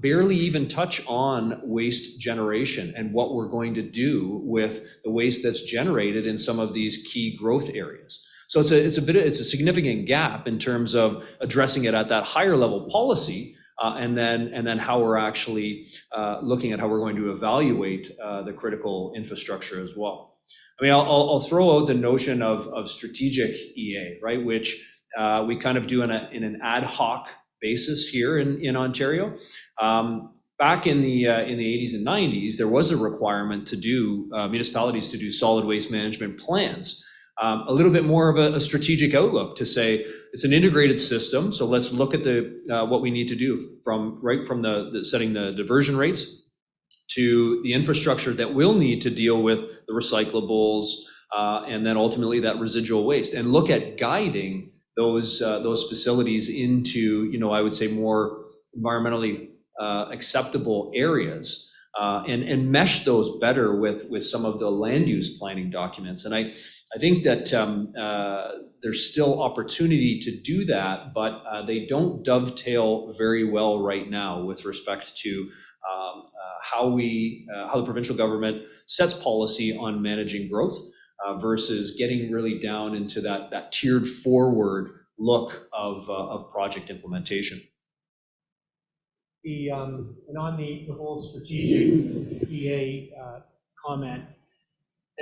Speaker 3: barely even touch on waste generation and what we're going to do with the waste that's generated in some of these key growth areas. So it's a significant gap in terms of addressing it at that higher level policy, and then how we're actually looking at how we're going to evaluate the critical infrastructure as well. I mean, I'll throw out the notion of strategic EA, right, which we kind of do in an ad hoc basis here in Ontario. Back in the 80s and 90s, there was a requirement to do municipalities to do solid waste management plans. A little bit more of a strategic outlook to say it's an integrated system. So let's look at what we need to do from the setting the diversion rates to the infrastructure that we'll need to deal with the recyclables and then ultimately that residual waste, and look at guiding those facilities into, I would say, more environmentally acceptable areas, and mesh those better with some of the land use planning documents. And I think that there's still opportunity to do that, but they don't dovetail very well right now with respect to how the provincial government sets policy on managing growth versus getting really down into that tiered forward look of project implementation.
Speaker 2: And on the whole strategic EA comment,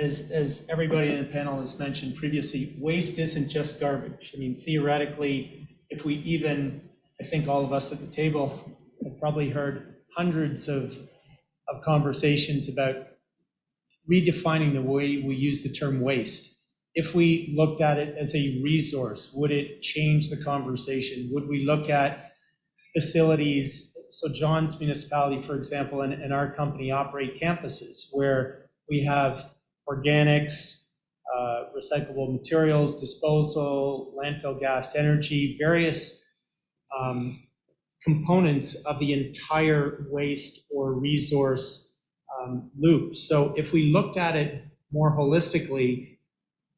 Speaker 2: as everybody in the panel has mentioned previously, waste isn't just garbage. I mean, theoretically, if we even, I think all of us at the table have probably heard hundreds of conversations about redefining the way we use the term waste. If we looked at it as a resource, would it change the conversation? Would we look at facilities? So John's municipality, for example, and our company operate campuses where we have organics, recyclable materials, disposal, landfill gas to energy, various components of the entire waste or resource loop. So if we looked at it more holistically,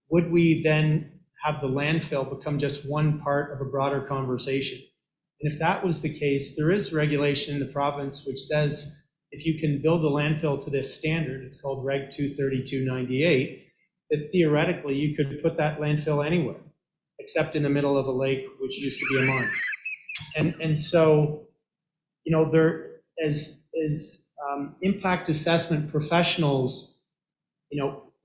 Speaker 2: would we then have the landfill become just one part of a broader conversation? And if that was the case, there is regulation in the province which says if you can build a landfill to this standard, it's called Reg 23298, that theoretically you could put that landfill anywhere, except in the middle of a lake, which used to be a mine. And so, there as impact assessment professionals,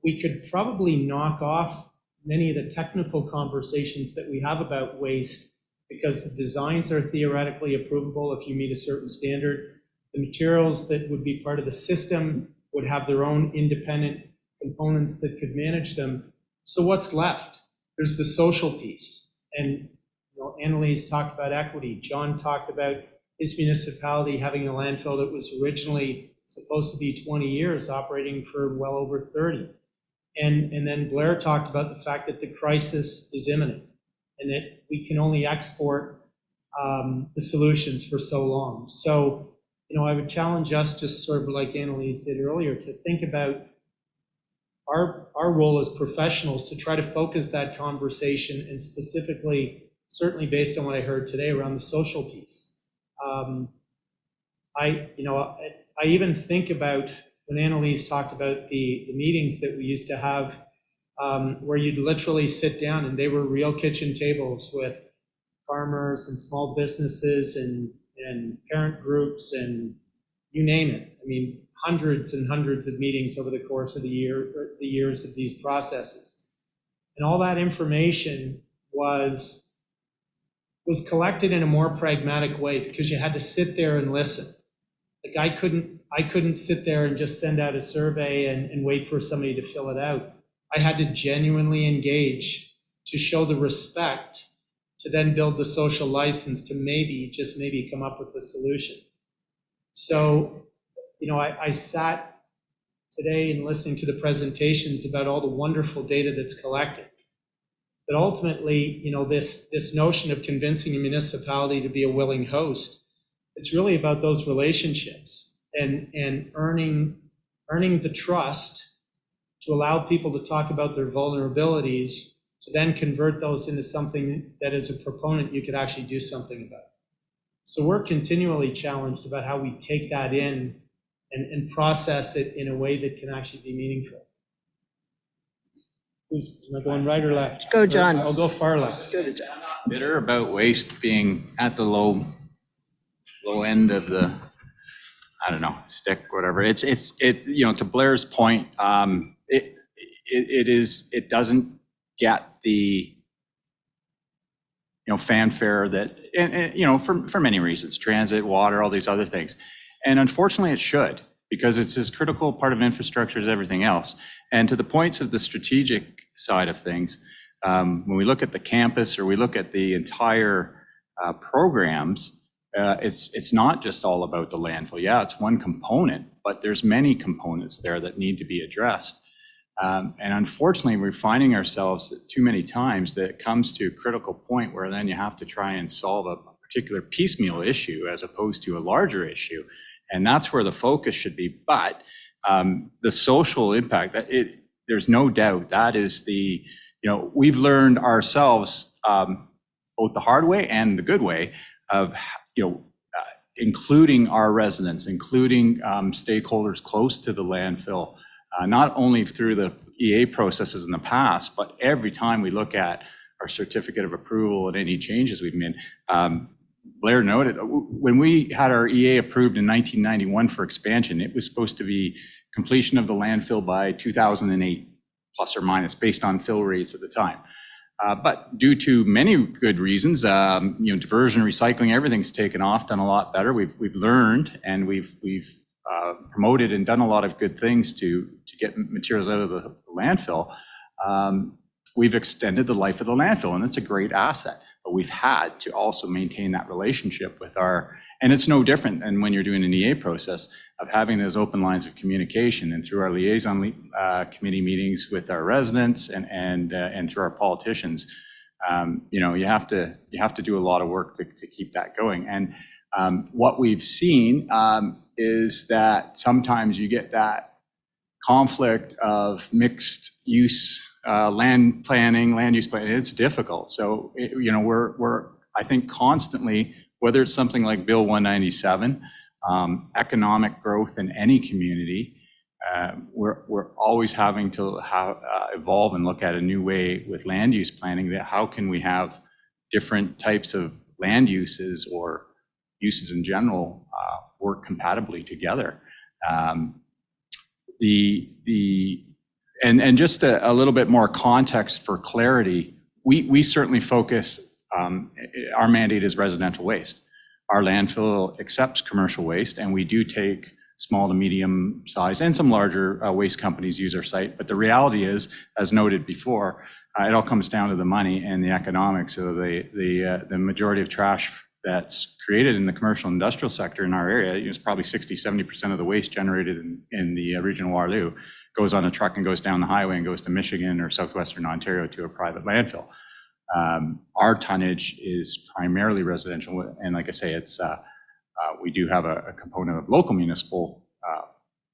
Speaker 2: we could probably knock off many of the technical conversations that we have about waste, because the designs are theoretically approvable if you meet a certain standard. The materials that would be part of the system would have their own independent components that could manage them. So what's left? There's the social piece. And Annalise talked about equity. John talked about his municipality having a landfill that was originally supposed to be 20 years, operating for well over 30. And then Blair talked about the fact that the crisis is imminent and that we can only export the solutions for so long. So, I would challenge us, just sort of like Annalise did earlier, to think about our role as professionals to try to focus that conversation, and specifically, certainly based on what I heard today around the social piece. I even think about when Annalise talked about the meetings that we used to have, where you'd literally sit down and they were real kitchen tables with farmers and small businesses and parent groups and you name it. I mean, hundreds and hundreds of meetings over the course of the years of these processes. And all that information was collected in a more pragmatic way, because you had to sit there and listen. Like I couldn't sit there and just send out a survey and wait for somebody to fill it out. I had to genuinely engage to show the respect, to then build the social license to just maybe come up with a solution. So, I sat today and listening to the presentations about all the wonderful data that's collected. But ultimately, this notion of convincing a municipality to be a willing host, it's really about those relationships and earning the trust to allow people to talk about their vulnerabilities, to then convert those into something that as a proponent you could actually do something about. So we're continually challenged about how we take that in and process it in a way that can actually be meaningful. Am I going right or left?
Speaker 1: Go, John.
Speaker 2: I'll go far left.
Speaker 4: Bitter about waste being at the low end of the, I don't know, stick, whatever. It to Blair's point, it doesn't get the, fanfare that, and for many reasons, transit, water, all these other things. And unfortunately it should, because it's as critical part of infrastructure as everything else. And to the points of the strategic side of things, when we look at the campus or we look at the entire programs, it's not just all about the landfill. Yeah, it's one component, but there's many components there that need to be addressed. And unfortunately, we're finding ourselves too many times that it comes to a critical point where then you have to try and solve a particular piecemeal issue as opposed to a larger issue. And that's where the focus should be. But the social impact, there's no doubt that is we've learned ourselves both the hard way and the good way of, including our residents, including stakeholders close to the landfill, not only through the EA processes in the past, but every time we look at our certificate of approval and any changes we've made. Blair noted, when we had our EA approved in 1991 for expansion, it was supposed to be completion of the landfill by 2008, plus or minus, based on fill rates at the time. But due to many good reasons, diversion, recycling, everything's taken off, done a lot better. We've learned, and we've promoted and done a lot of good things to get materials out of the landfill. We've extended the life of the landfill, and it's a great asset. But we've had to also maintain that relationship with and it's no different than when you're doing an EA process of having those open lines of communication, and through our liaison committee meetings with our residents and through our politicians. You have to do a lot of work to keep that going. And what we've seen is that sometimes you get that conflict of mixed use land use planning. It's difficult. So we're I think constantly, whether it's something like Bill 197, economic growth in any community, we're always having to evolve and look at a new way with land use planning. That how can we have different types of land uses or uses in general work compatibly together? And just a little bit more context for clarity, we certainly focus, our mandate is residential waste. Our landfill accepts commercial waste, and we do take small to medium size and some larger waste companies use our site. But the reality is, as noted before, it all comes down to the money and the economics. So the majority of trash that's created in the commercial industrial sector in our area, it's probably 60-70% of the waste generated in the region of Waterloo goes on a truck and goes down the highway and goes to Michigan or southwestern Ontario to a private landfill. Our tonnage is primarily residential, and like I say, it's we do have a component of local municipal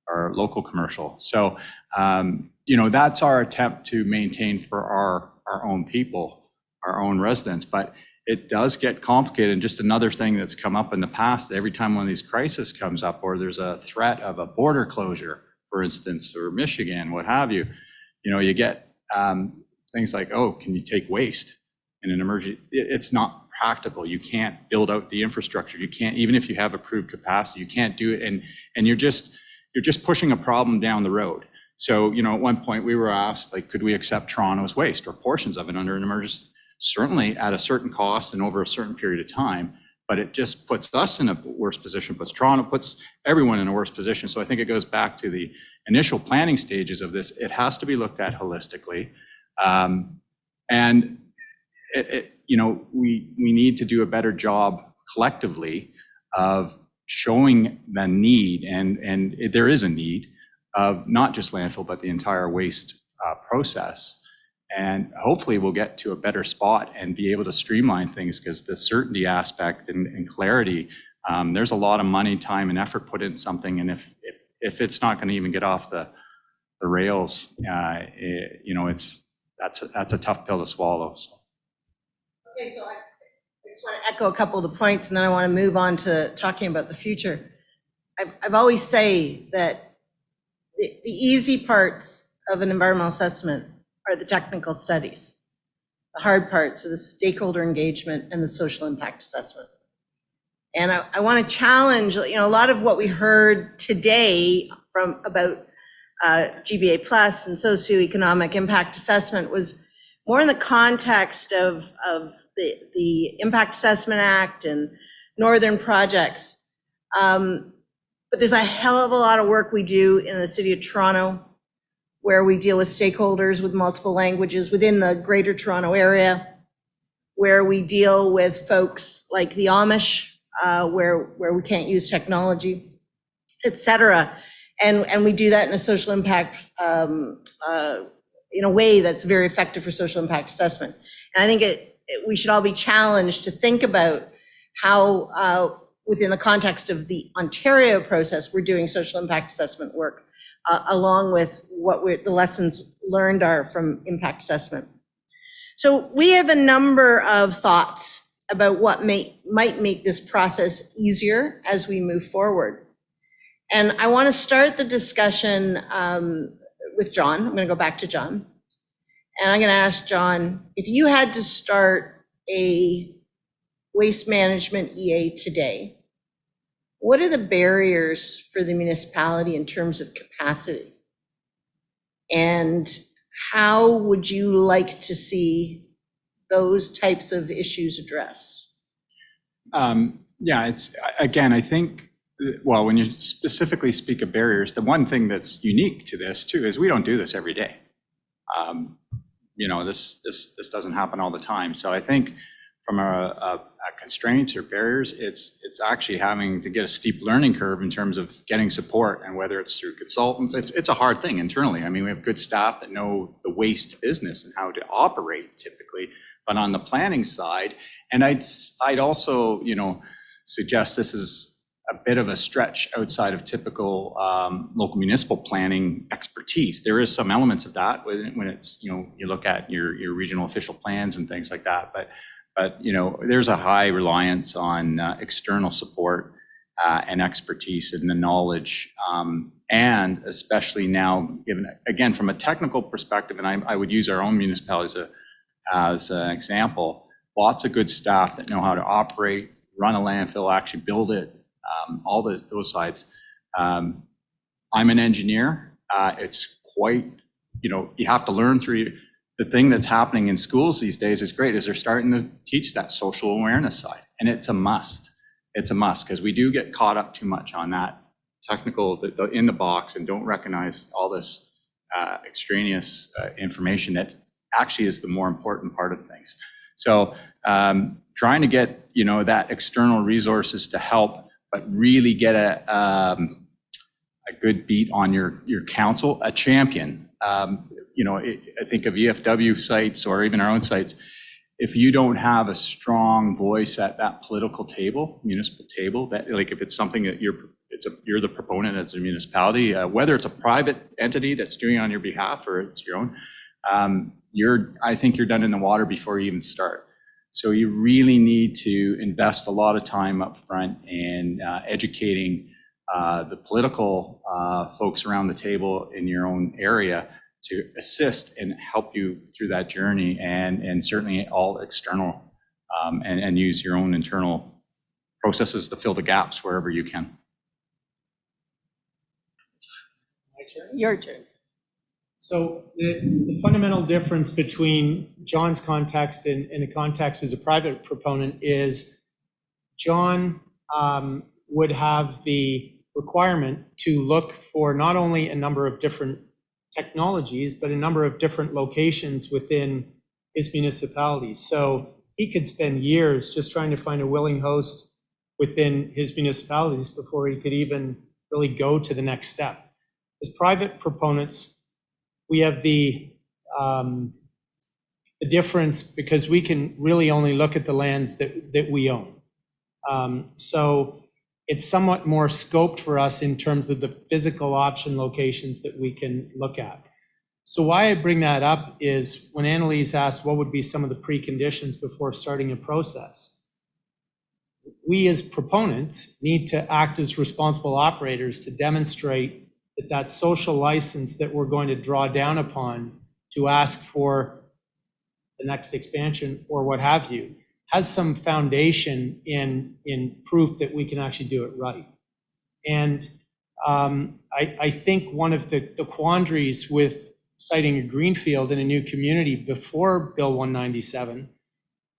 Speaker 4: or local commercial. So that's our attempt to maintain for our own people, our own residents. But it does get complicated. And just another thing that's come up in the past, every time one of these crises comes up, or there's a threat of a border closure, for instance, or Michigan, what have you, you get things like, oh, can you take waste in an emergency? It's not practical. You can't build out the infrastructure. You can't, even if you have approved capacity, you can't do it. And you're just pushing a problem down the road. So, at one point we were asked, like, could we accept Toronto's waste or portions of it under an emergency? Certainly at a certain cost and over a certain period of time, but it just puts us in a worse position, puts Toronto, puts everyone in a worse position. So I think it goes back to the initial planning stages of this. It has to be looked at holistically. And we need to do a better job collectively of showing the need, and there is a need of not just landfill, but the entire waste process. And hopefully we'll get to a better spot and be able to streamline things, because the certainty aspect and clarity, there's a lot of money, time, and effort put into something. And if it's not going to even get off the rails, that's a tough pill to swallow. So.
Speaker 1: Okay, so I just want to echo a couple of the points, and then I want to move on to talking about the future. I've always say that the easy parts of an environmental assessment are the technical studies. The hard parts are the stakeholder engagement and the social impact assessment. And I want to challenge, a lot of what we heard today about GBA plus and socioeconomic impact assessment was more in the context of the Impact Assessment Act and Northern projects. But there's a hell of a lot of work we do in the city of Toronto, where we deal with stakeholders with multiple languages within the Greater Toronto Area, where we deal with folks like the Amish, where we can't use technology, et cetera. And we do that in a social impact, in a way that's very effective for social impact assessment. And I think we should all be challenged to think about how, within the context of the Ontario process, we're doing social impact assessment work, along with what the lessons learned are from impact assessment. So we have a number of thoughts about what might make this process easier as we move forward. And I want to start the discussion with John. I'm going to go back to John. And I'm going to ask John, if you had to start a waste management EA today, what are the barriers for the municipality in terms of capacity? And how would you like to see those types of issues addressed?
Speaker 4: It's, again, I think, well, when you specifically speak of barriers, the one thing that's unique to this too is we don't do this every day. This doesn't happen all the time. So I think from a constraints or barriers, it's actually having to get a steep learning curve in terms of getting support, and whether it's through consultants, it's a hard thing internally. I mean, we have good staff that know the waste business and how to operate typically, but on the planning side, and I'd also, suggest this is a bit of a stretch outside of typical local municipal planning expertise. There is some elements of that when it's, you look at your regional official plans and things like that, but there's a high reliance on external support and expertise and the knowledge, and especially now, given, again, from a technical perspective, and I would use our own municipality as an example, lots of good staff that know how to operate, run a landfill, actually build it, all those sides. I'm an engineer. It's quite you have to learn through. The thing that's happening in schools these days is great, is they're starting to teach that social awareness side. And it's a must. It's a must, because we do get caught up too much on that technical in the box and don't recognize all this extraneous information that actually is the more important part of things. So trying to get, that external resources to help, but really get a good beat on your council, a champion. I think of EFW sites or even our own sites, if you don't have a strong voice at that political table, municipal table, that like if it's something that you're the proponent as a municipality, whether it's a private entity that's doing it on your behalf or it's your own, I think you're done in the water before you even start. So you really need to invest a lot of time up front in educating the political folks around the table in your own area to assist and help you through that journey, and certainly all external, and use your own internal processes to fill the gaps wherever you can.
Speaker 2: My turn?
Speaker 1: Your turn.
Speaker 2: So the fundamental difference between John's context and the context as a private proponent is John would have the requirement to look for not only a number of different technologies, but a number of different locations within his municipality. So he could spend years just trying to find a willing host within his municipalities before he could even really go to the next step. As private proponents, we have the difference because we can really only look at the lands that we own. So it's somewhat more scoped for us in terms of the physical option locations that we can look at. So why I bring that up is when Annalise asked what would be some of the preconditions before starting a process, we as proponents need to act as responsible operators to demonstrate that social license that we're going to draw down upon to ask for the next expansion or what have you has some foundation in proof that we can actually do it right. And I think one of the quandaries with citing a greenfield in a new community before Bill 197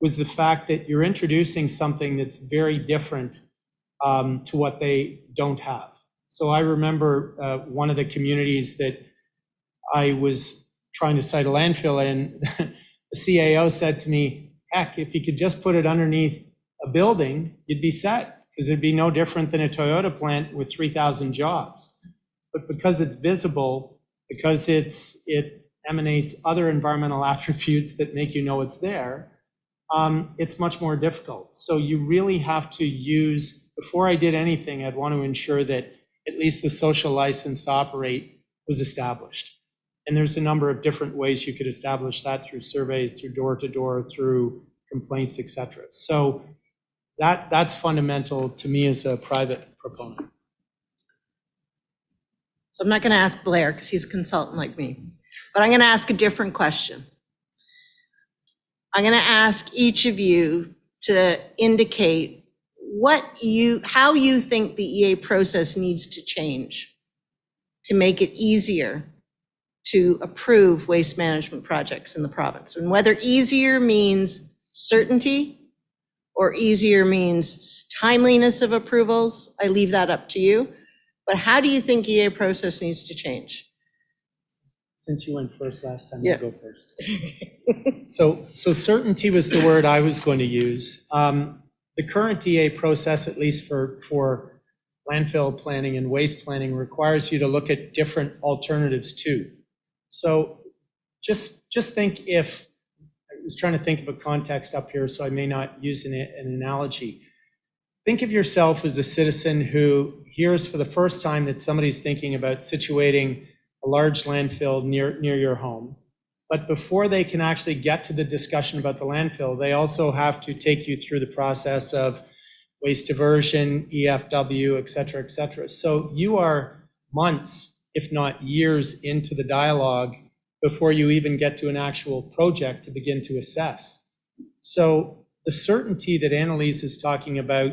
Speaker 2: was the fact that you're introducing something that's very different to what they don't have. So I remember one of the communities that I was trying to cite a landfill in, the CAO said to me, heck, if you could just put it underneath a building, you'd be set, because it'd be no different than a Toyota plant with 3,000 jobs. But because it's visible, because it emanates other environmental attributes that make you know it's there, it's much more difficult. So you really have to use, before I did anything, I'd want to ensure that at least the social license to operate was established. And there's a number of different ways you could establish that through surveys, through door-to-door, through complaints, et cetera. So that's fundamental to me as a private proponent.
Speaker 1: So I'm not going to ask Blair because he's a consultant like me, but I'm going to ask a different question. I'm going to ask each of you to indicate how you think the EA process needs to change to make it easier to approve waste management projects in the province. And whether easier means certainty or easier means timeliness of approvals, I leave that up to you. But how do you think EA process needs to change?
Speaker 2: Since you went first last time,
Speaker 1: Yeah.
Speaker 2: I'll go first. So certainty was the word I was going to use. The current EA process, at least for landfill planning and waste planning, requires you to look at different alternatives too. So just think if, I was trying to think of a context up here, so I may not use an analogy. Think of yourself as a citizen who hears for the first time that somebody's thinking about situating a large landfill near your home. But before they can actually get to the discussion about the landfill, they also have to take you through the process of waste diversion, EFW, et cetera, et cetera. So you are months, if not years, into the dialogue before you even get to an actual project to begin to assess. So the certainty that Annalise is talking about,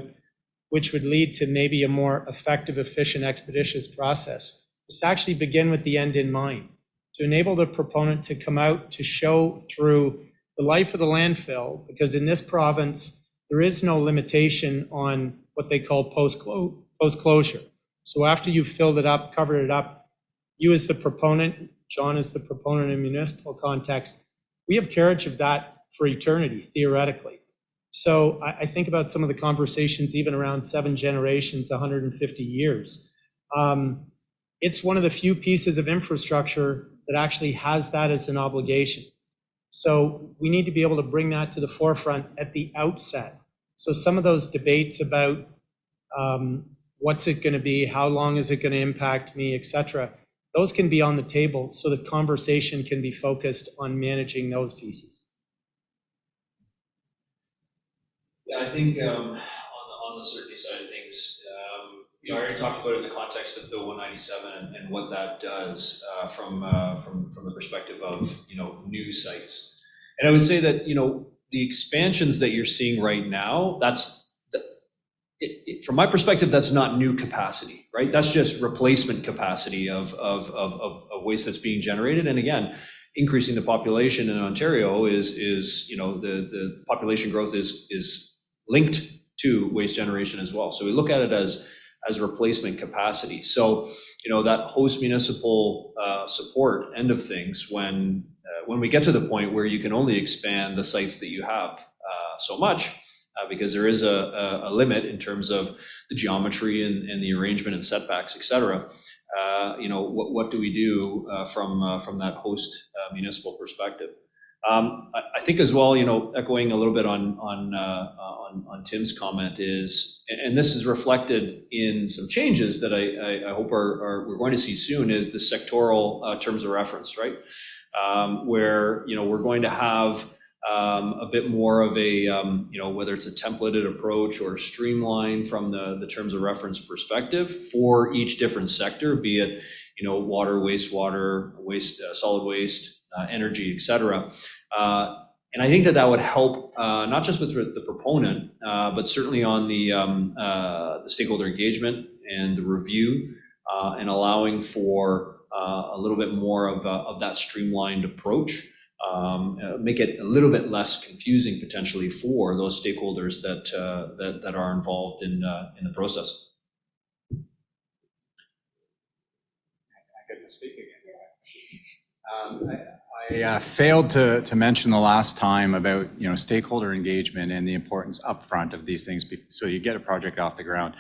Speaker 2: which would lead to maybe a more effective, efficient, expeditious process, is to actually begin with the end in mind, to enable the proponent to come out to show through the life of the landfill, because in this province, there is no limitation on what they call post-closure. So after you've filled it up, covered it up, you as the proponent, John as the proponent in municipal context, we have carriage of that for eternity, theoretically. So I think about some of the conversations even around 7 generations, 150 years. It's one of the few pieces of infrastructure that actually has that as an obligation. So we need to be able to bring that to the forefront at the outset. So some of those debates about what's it going to be, how long is it going to impact me, et cetera, those can be on the table so the conversation can be focused on managing those pieces.
Speaker 3: Yeah, I think on the certainty side of things, I already talked about it in the context of Bill 197 and what that does from the perspective of new sites. And I would say that the expansions that you're seeing right now, from my perspective, that's not new capacity, right? That's just replacement capacity of waste that's being generated. And again, increasing the population in Ontario is the population growth is linked to waste generation as well. So we look at it as replacement capacity. So that host municipal support end of things, when we get to the point where you can only expand the sites that you have so much, because there is a limit in terms of the geometry and the arrangement and setbacks, et cetera. What do we do from that host municipal perspective? I think as well, echoing a little bit on Tim's comment is, and this is reflected in some changes that I hope we're going to see soon, is the sectoral terms of reference, right? Where we're going to have a bit more of a whether it's a templated approach or streamlined from the terms of reference perspective for each different sector, be it water, wastewater, solid waste, energy, et cetera. And I think that would help not just with the proponent, but certainly on the stakeholder engagement and the review, and allowing for a little bit more of that streamlined approach. Make it a little bit less confusing potentially for those stakeholders that are involved in the process.
Speaker 4: I get to speak again. I failed to mention the last time about stakeholder engagement and the importance upfront of these things, so you get a project off the ground.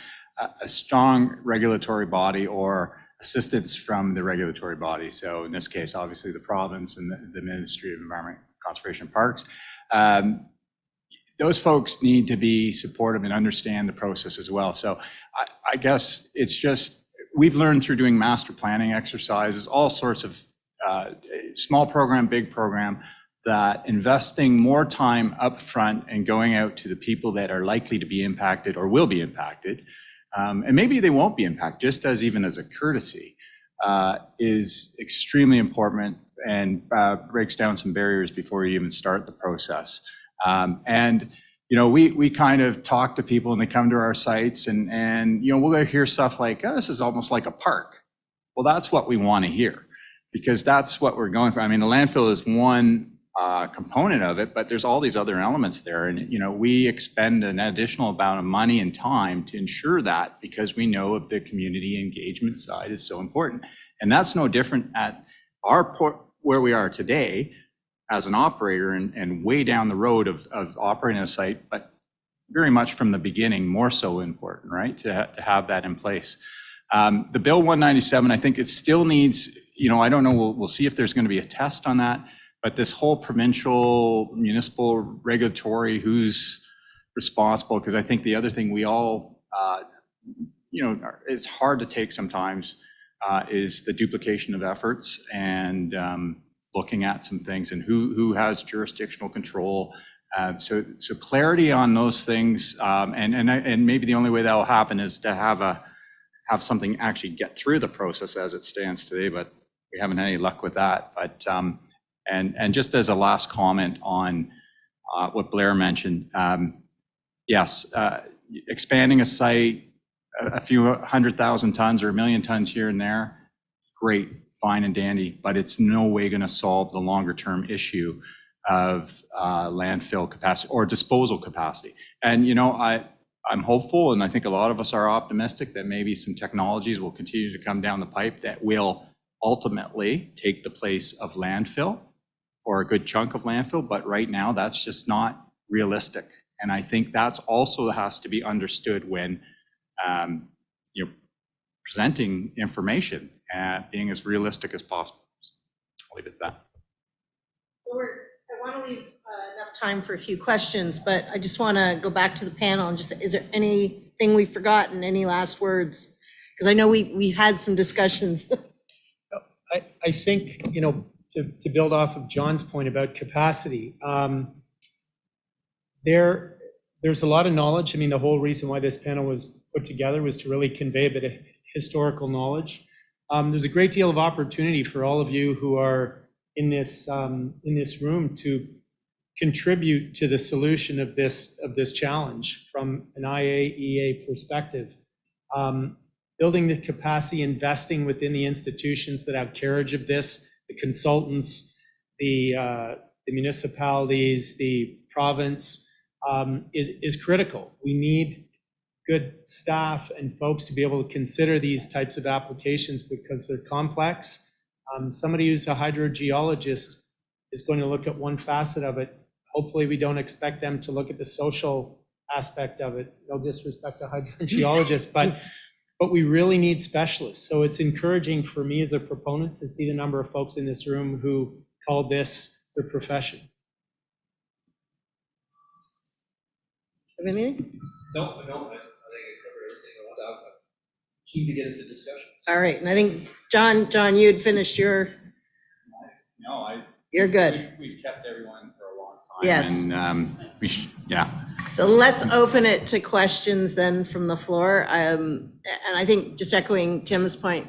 Speaker 4: A strong regulatory body or assistance from the regulatory body. So in this case, obviously the province and the Ministry of Environment, Conservation and Parks. Those folks need to be supportive and understand the process as well. So I guess it's just, we've learned through doing master planning exercises, all sorts of small program, big program, that investing more time upfront and going out to the people that are likely to be impacted or will be impacted, and maybe they won't be impacted, just as even as a courtesy, is extremely important and breaks down some barriers before you even start the process. And we kind of talk to people and they come to our sites and we'll hear stuff like, oh, this is almost like a park. Well, that's what we want to hear, because that's what we're going for. I mean, the landfill is one component of it, but there's all these other elements there. And, we expend an additional amount of money and time to ensure that, because we know of the community engagement side is so important. And that's no different at where we are today as an operator and way down the road of operating a site, but very much from the beginning, more so important, right? To have that in place. The Bill 197, I think it still needs, I don't know, we'll see if there's going to be a test on that. But this whole provincial, municipal, regulatory, who's responsible, because I think the other thing we all, it's hard to take sometimes, is the duplication of efforts and looking at some things and who has jurisdictional control. So clarity on those things, and maybe the only way that will happen is to have something actually get through the process as it stands today, but we haven't had any luck with that. But And just as a last comment on what Blair mentioned, yes, expanding a site a few 100,000 tons or 1 million tons here and there, great, fine and dandy, but it's no way going to solve the longer term issue of landfill capacity or disposal capacity. And, you know, I'm hopeful, and I think a lot of us are optimistic that maybe some technologies will continue to come down the pipe that will ultimately take the place of landfill or a good chunk of landfill. But right now, that's just not realistic. And I think that's also has to be understood when you're presenting information and being as realistic as possible. I'll leave it at that.
Speaker 1: So I want to leave enough time for a few questions, but I just want to go back to the panel and just, is there anything we've forgotten, any last words? Because I know we've had some discussions.
Speaker 2: I think, you know, to build off of John's point about capacity, there's a lot of knowledge. I mean, the whole reason why this panel was put together was to really convey a bit of historical knowledge. There's a great deal of opportunity for all of you who are in this room to contribute to the solution of this challenge from an IAEA perspective. Building the capacity, investing within the institutions that have carriage of this, the consultants, the municipalities, the province, is critical. We need good staff and folks to be able to consider these types of applications because they're complex. Somebody who's a hydrogeologist is going to look at one facet of it. Hopefully we don't expect them to look at the social aspect of it. No disrespect to hydrogeologists, but we really need specialists. So it's encouraging for me as a proponent to see the number of folks in this room who call this their profession.
Speaker 1: Have anything?
Speaker 3: No, I think I covered everything I want. I'm keen to get into discussion.
Speaker 1: All right, and I think, John, you had finished your,
Speaker 4: No,
Speaker 1: you're good.
Speaker 4: We've kept everyone for a long time.
Speaker 1: Yes.
Speaker 4: And yeah.
Speaker 1: So let's open it to questions then from the floor. And I think just echoing Tim's point,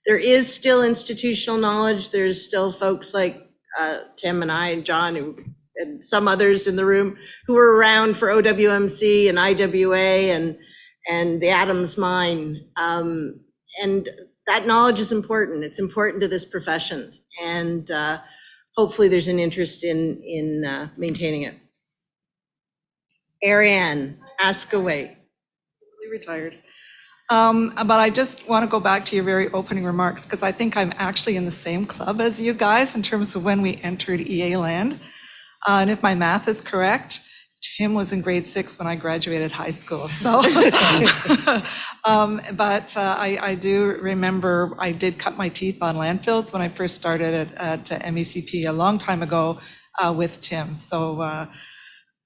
Speaker 1: there is still institutional knowledge. There's still folks like Tim and I and John and some others in the room who were around for OWMC and IWA and the Adams Mine. And that knowledge is important. It's important to this profession. And hopefully there's an interest in maintaining it. Ariane, ask away.
Speaker 5: Retired. But I just want to go back to your very opening remarks because I think I'm actually in the same club as you guys in terms of when we entered EA land. And if my math is correct, Tim was in grade 6 when I graduated high school. So, but I do remember I did cut my teeth on landfills when I first started at MECP a long time ago with Tim. So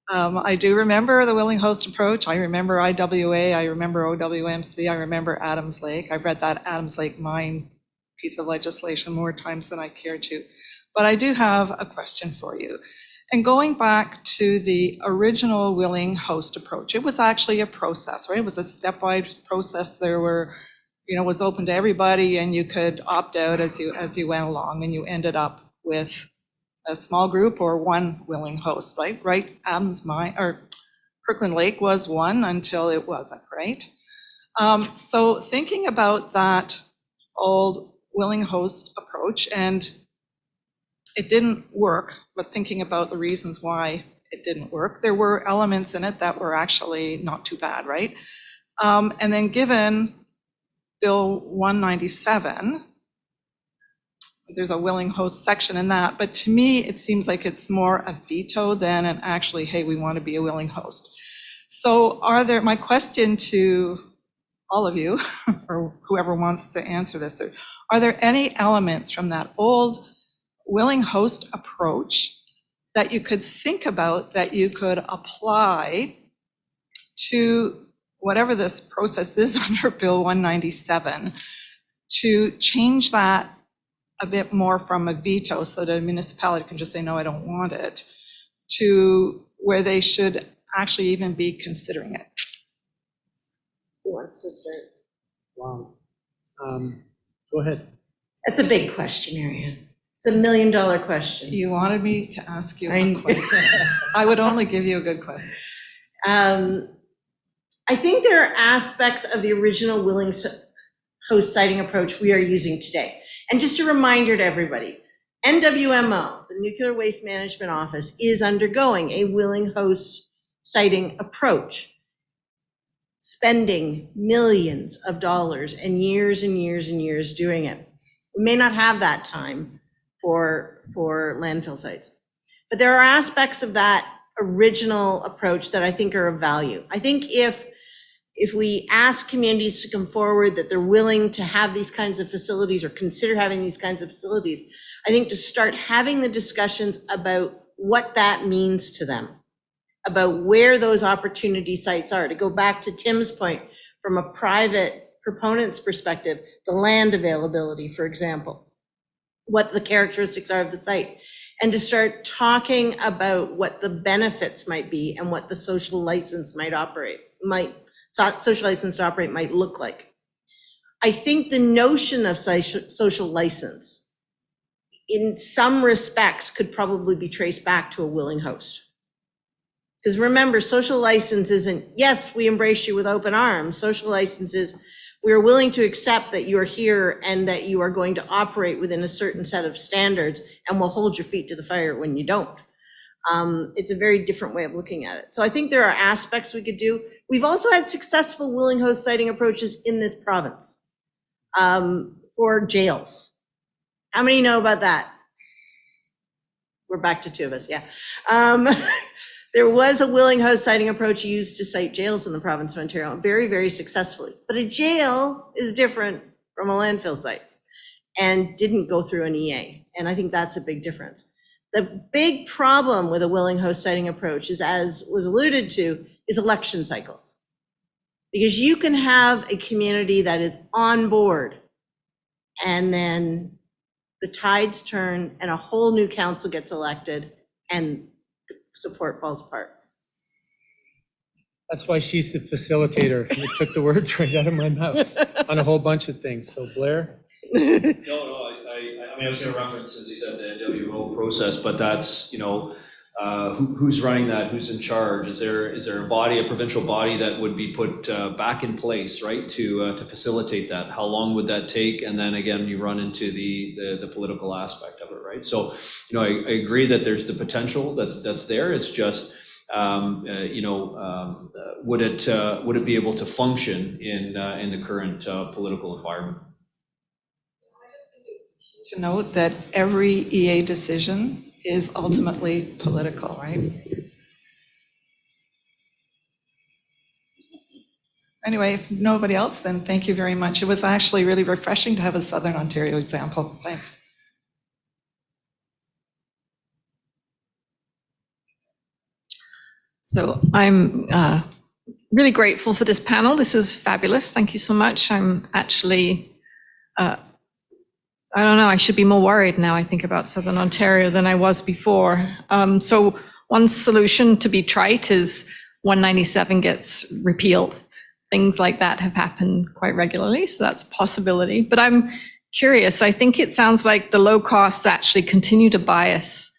Speaker 5: I do remember the willing host approach. I remember IWA. I remember OWMC. I remember Adams Lake. I've read that Adams Lake mine piece of legislation more times than I care to. But I do have a question for you. And going back to the original willing host approach, it was actually a process, right? It was a stepwise process. There were, was open to everybody, and you could opt out as you went along, and you ended up with a small group or one willing host, right? Adams Mine or Kirkland Lake was one until it wasn't, right? So thinking about that old willing host approach, and it didn't work, but thinking about the reasons why it didn't work, there were elements in it that were actually not too bad, right? And then given Bill 197, there's a willing host section in that, but to me, it seems like it's more a veto than an actually, hey, we want to be a willing host. So my question to all of you, or whoever wants to answer this, are there any elements from that old willing host approach that you could think about that you could apply to whatever this process is under Bill 197 to change that a bit more from a veto so that a municipality can just say, no, I don't want it, to where they should actually even be considering it?
Speaker 1: Who wants to start?
Speaker 2: Wow. Go ahead.
Speaker 1: That's a big question, Ariane. It's $1 million question.
Speaker 5: You wanted me to ask you a question. I would only give you a good question.
Speaker 1: I think there are aspects of the original willing host siting approach we are using today. And just a reminder to everybody, NWMO, the Nuclear Waste Management Office, is undergoing a willing host siting approach, spending millions of dollars and years and years and years doing it. We may not have that time for landfill sites, but there are aspects of that original approach that I think are of value. I think if we ask communities to come forward that they're willing to have these kinds of facilities or consider having these kinds of facilities, I think to start having the discussions about what that means to them, about where those opportunity sites are. To go back to Tim's point, from a private proponent's perspective, the land availability, for example, what the characteristics are of the site, and to start talking about what the benefits might be and what the social license social license to operate might look like. I think the notion of social license in some respects could probably be traced back to a willing host. Because remember, social license isn't, yes, we embrace you with open arms. Social license is, we are willing to accept that you are here and that you are going to operate within a certain set of standards, and we'll hold your feet to the fire when you don't. It's a very different way of looking at it. So I think there are aspects we could do. We've also had successful willing host siting approaches in this province for jails. How many know about that? We're back to two of us, yeah. There was a willing host siting approach used to site jails in the province of Ontario, very, very successfully. But a jail is different from a landfill site and didn't go through an EA. And I think that's a big difference. The big problem with a willing host siting approach is, as was alluded to, is election cycles. Because you can have a community that is on board and then the tides turn and a whole new council gets elected and support falls apart.
Speaker 2: That's why she's the facilitator. You took the words right out of my mouth on a whole bunch of things. So Blair?
Speaker 3: No, I mean, I was going to reference, as you said, the NWO process, but that's, who's running that, who's in charge? Is there a body, a provincial body that would be put back in place, right, to facilitate that? How long would that take? And then again, you run into the political aspect of it, right? So, I agree that there's the potential that's there. It's just, would it be able to function in the current political environment?
Speaker 5: To note that every EA decision is ultimately political, right? Anyway, if nobody else, then thank you very much. It was actually really refreshing to have a Southern Ontario example. Thanks.
Speaker 6: So I'm really grateful for this panel. This was fabulous. Thank you so much. I'm actually, I don't know, I should be more worried now I think about Southern Ontario than I was before. So one solution, to be trite, is 197 gets repealed. Things like that have happened quite regularly, so that's a possibility. But I'm curious, I think it sounds like the low costs actually continue to bias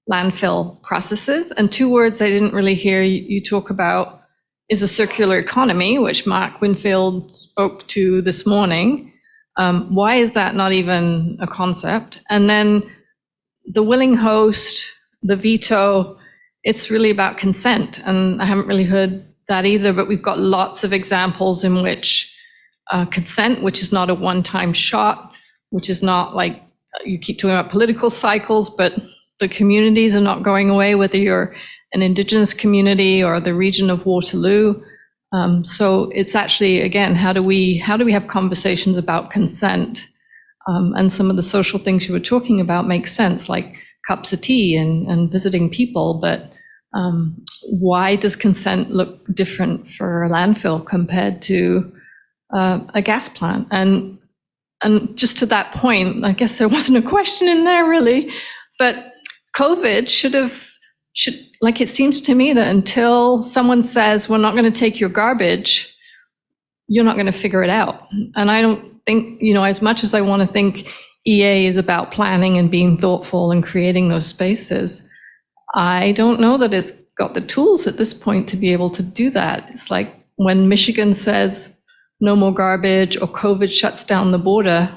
Speaker 6: landfill processes. And two words I didn't really hear you talk about is a circular economy, which Mark Winfield spoke to this morning. Why is that not even a concept? And then the willing host, the veto, it's really about consent. And I haven't really heard that either, but we've got lots of examples in which consent, which is not a one-time shot, which is not like, you keep talking about political cycles, but the communities are not going away, whether you're an Indigenous community or the region of Waterloo. So it's actually, again, how do we have conversations about consent? And some of the social things you were talking about make sense, like cups of tea and visiting people. But why does consent look different for a landfill compared to a gas plant? And just to that point, I guess there wasn't a question in there really, but COVID like, it seems to me that until someone says, we're not going to take your garbage, you're not going to figure it out. And I don't think, as much as I want to think EA is about planning and being thoughtful and creating those spaces, I don't know that it's got the tools at this point to be able to do that. It's like when Michigan says no more garbage or COVID shuts down the border,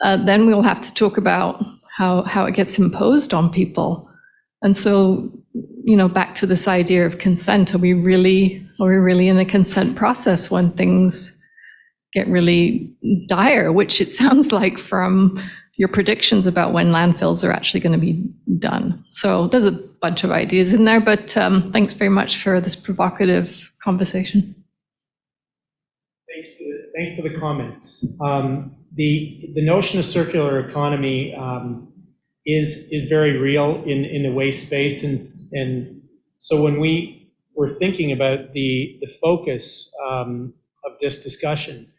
Speaker 6: then we'll have to talk about how it gets imposed on people. And so, back to this idea of consent, are we really in a consent process when things get really dire, which it sounds like from your predictions about when landfills are actually going to be done. So there's a bunch of ideas in there, but thanks very much for this provocative conversation.
Speaker 2: Thanks for the comments. The notion of circular economy is very real in the waste space, and so when we were thinking about the focus of this discussion,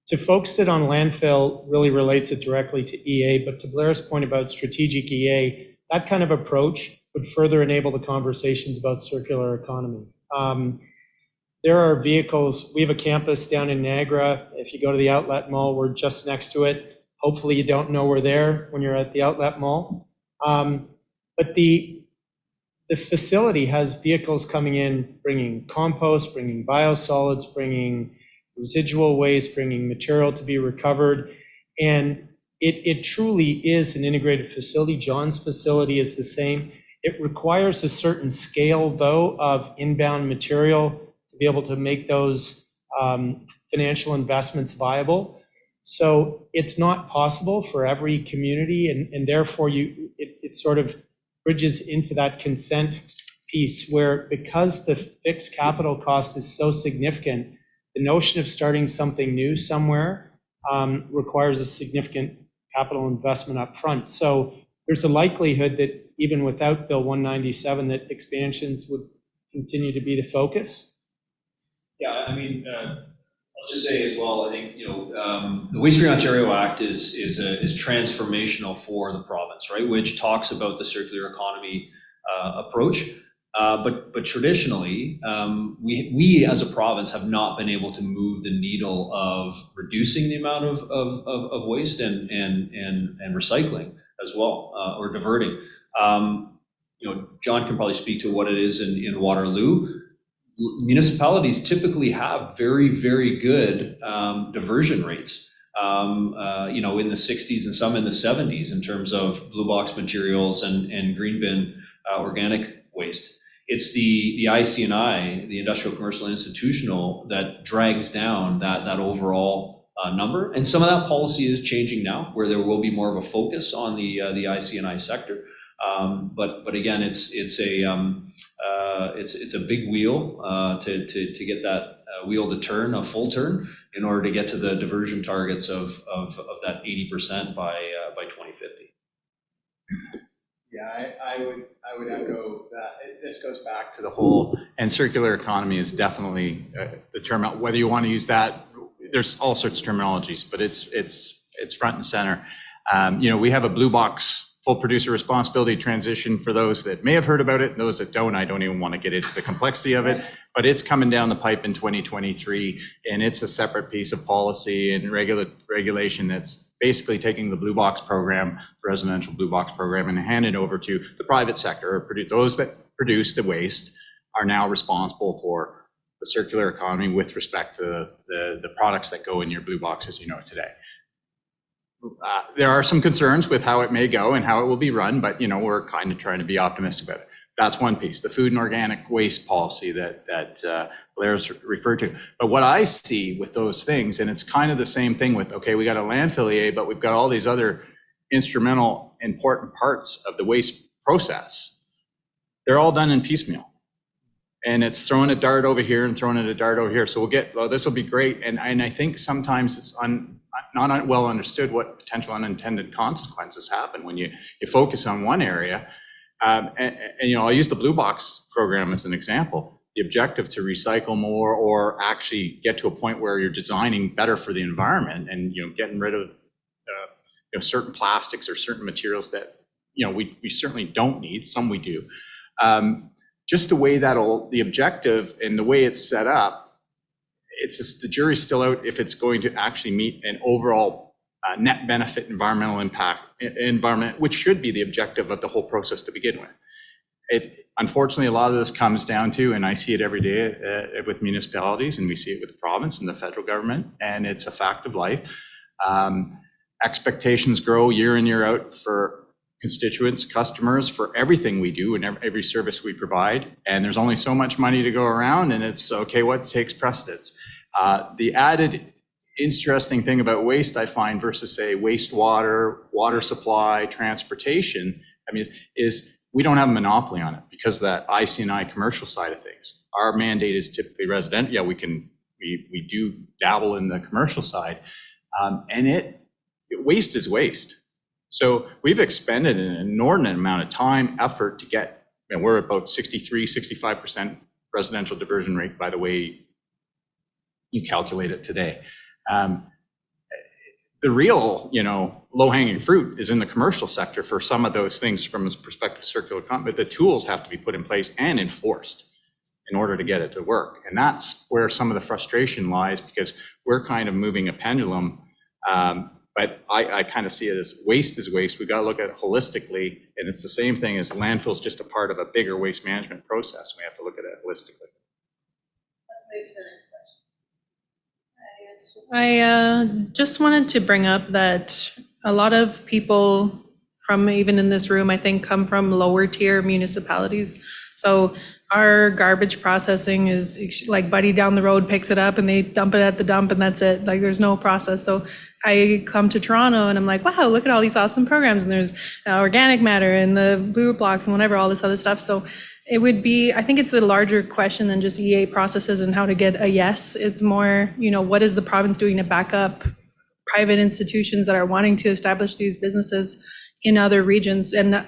Speaker 2: to focus it on landfill really relates it directly to EA, but to Blair's point about strategic EA, that kind of approach would further enable the conversations about circular economy. There are vehicles. We have a campus down in Niagara. If you go to the outlet mall, we're just next to it. Hopefully you don't know we're there when you're at the outlet mall. But the facility has vehicles coming in, bringing compost, bringing biosolids, bringing residual waste, bringing material to be recovered. And it truly is an integrated facility. John's facility is the same. It requires a certain scale, though, of inbound material to be able to make those financial investments viable. So it's not possible for every community, and therefore it sort of bridges into that consent piece where, because the fixed capital cost is so significant, the notion of starting something new somewhere requires a significant capital investment up front. So there's a likelihood that even without Bill 197, that expansions would continue to be the focus.
Speaker 3: Yeah, I mean, I'll just say as well, I think, the Waste Free Ontario Act is transformational for the province, right? Which talks about the circular economy approach. But traditionally, we as a province have not been able to move the needle of reducing the amount of waste and recycling as well, or diverting. John can probably speak to what it is in Waterloo. Municipalities typically have very, very good diversion rates, in the 60s and some in the 70s in terms of blue box materials and green bin organic waste. It's the IC&I, the industrial, commercial, and institutional, that drags down that overall number. And some of that policy is changing now, where there will be more of a focus on the IC&I sector. But again, it's a big wheel to get that wheel to turn a full turn in order to get to the diversion targets of that 80% by 2050.
Speaker 4: Yeah, I would echo that. This goes back to the whole, and circular economy is definitely the term. Whether you want to use that, there's all sorts of terminologies, but it's front and center. We have a blue box full producer responsibility transition for those that may have heard about it and those that don't. I don't even want to get into the complexity of it, but it's coming down the pipe in 2023, and it's a separate piece of policy and regulation that's basically taking the blue box program, the residential blue box program, and handing it over to the private sector. Those that produce the waste are now responsible for the circular economy with respect to the products that go in your blue box as you know it today. There are some concerns with how it may go and how it will be run, but we're kind of trying to be optimistic about it. That's one piece, the food and organic waste policy that Blair's referred to. But what I see with those things, and it's kind of the same thing with, okay, we got a landfill EA, but we've got all these other instrumental, important parts of the waste process. They're all done in piecemeal. And it's throwing a dart over here and throwing a dart over here. So this will be great. And I think sometimes it's not well understood what potential unintended consequences happen when you focus on one area. I'll use the blue box program as an example. The objective to recycle more or actually get to a point where you're designing better for the environment and getting rid of certain plastics or certain materials that we certainly don't need. Some we do. Just the way the objective and the way it's set up, it's just the jury's still out if it's going to actually meet an overall net benefit environmental impact environment, which should be the objective of the whole process to begin with. Unfortunately, a lot of this comes down to, and I see it every day with municipalities, and we see it with the province and the federal government, and it's a fact of life. expectations grow year in, year out for constituents, customers, for everything we do and every service we provide. And there's only so much money to go around, and it's okay, what takes precedence? The added interesting thing about waste, I find, versus say wastewater, water supply, transportation, I mean, is we don't have a monopoly on it because of that IC&I commercial side of things. Our mandate is typically resident. Yeah, we do dabble in the commercial side, and waste is waste. So we've expended an inordinate amount of time, effort to get, and we're about 63, 65% residential diversion rate by the way you calculate it today. The real, low-hanging fruit is in the commercial sector for some of those things from a perspective of circular economy, but the tools have to be put in place and enforced in order to get it to work. And that's where some of the frustration lies, because we're kind of moving a pendulum. But I kind of see it as waste is waste. We got to look at it holistically. And it's the same thing as landfill is just a part of a bigger waste management process. We have to look at it holistically.
Speaker 7: Let's move to the next question. I just wanted to bring up that a lot of people from even in this room, I think, come from lower tier municipalities. So our garbage processing is like Buddy down the road picks it up and they dump it at the dump and that's it. Like there's no process. So I come to Toronto and I'm like, wow, look at all these awesome programs. And there's organic matter and the blue blocks and whatever, all this other stuff. So it would be, I think it's a larger question than just EA processes and how to get a yes. It's more, what is the province doing to back up private institutions that are wanting to establish these businesses in other regions? And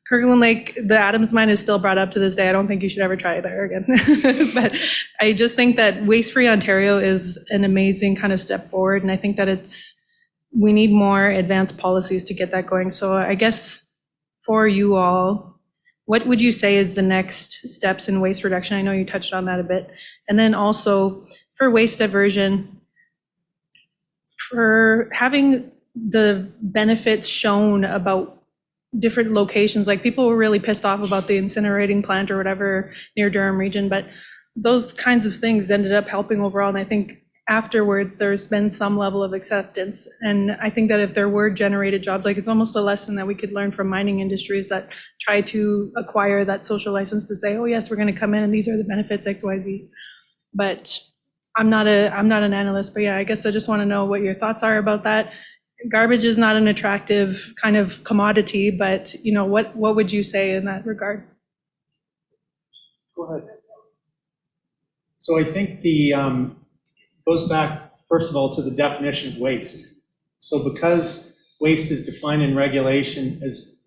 Speaker 7: Kirkland Lake, the Adams mine is still brought up to this day. I don't think you should ever try it there again. But I just think that Waste Free Ontario is an amazing kind of step forward. And I think that we need more advanced policies to get that going. So I guess for you all, what would you say is the next steps in waste reduction? I know you touched on that a bit. And then also for waste diversion, for having the benefits shown about different locations, like people were really pissed off about the incinerating plant or whatever near Durham region, but those kinds of things ended up helping overall. And I think afterwards there's been some level of acceptance. And I think that if there were generated jobs, like it's almost a lesson that we could learn from mining industries that try to acquire that social license to say, oh yes, we're going to come in and these are the benefits XYZ. But I'm not an analyst, but yeah, I guess I just want to know what your thoughts are about that. Garbage is not an attractive kind of commodity, but what would you say in that regard?
Speaker 2: Go ahead. So I think goes back, first of all, to the definition of waste. So because waste is defined in regulation as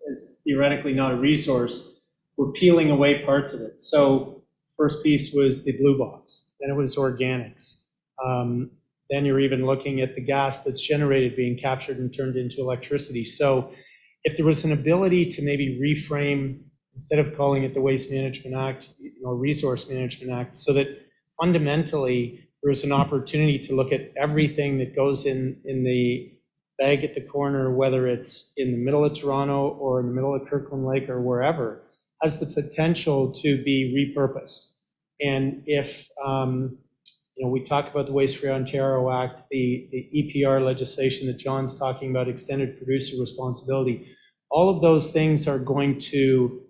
Speaker 2: theoretically not a resource, we're peeling away parts of it. So first piece was the blue box, then it was organics. Then you're even looking at the gas that's generated being captured and turned into electricity. So if there was an ability to maybe reframe, instead of calling it the Waste Management Act, Resource Management Act, so that fundamentally there is an opportunity to look at everything that goes in the bag at the corner, whether it's in the middle of Toronto or in the middle of Kirkland Lake or wherever, has the potential to be repurposed. And if we talk about the Waste Free Ontario Act, the EPR legislation that John's talking about, extended producer responsibility, all of those things are going to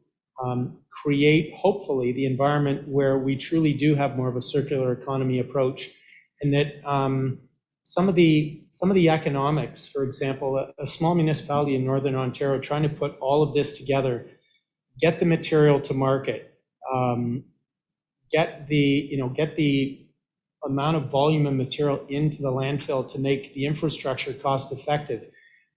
Speaker 2: create, hopefully, the environment where we truly do have more of a circular economy approach, and that some of the economics, for example, a small municipality in Northern Ontario trying to put all of this together, get the material to market, get the amount of volume of material into the landfill to make the infrastructure cost effective.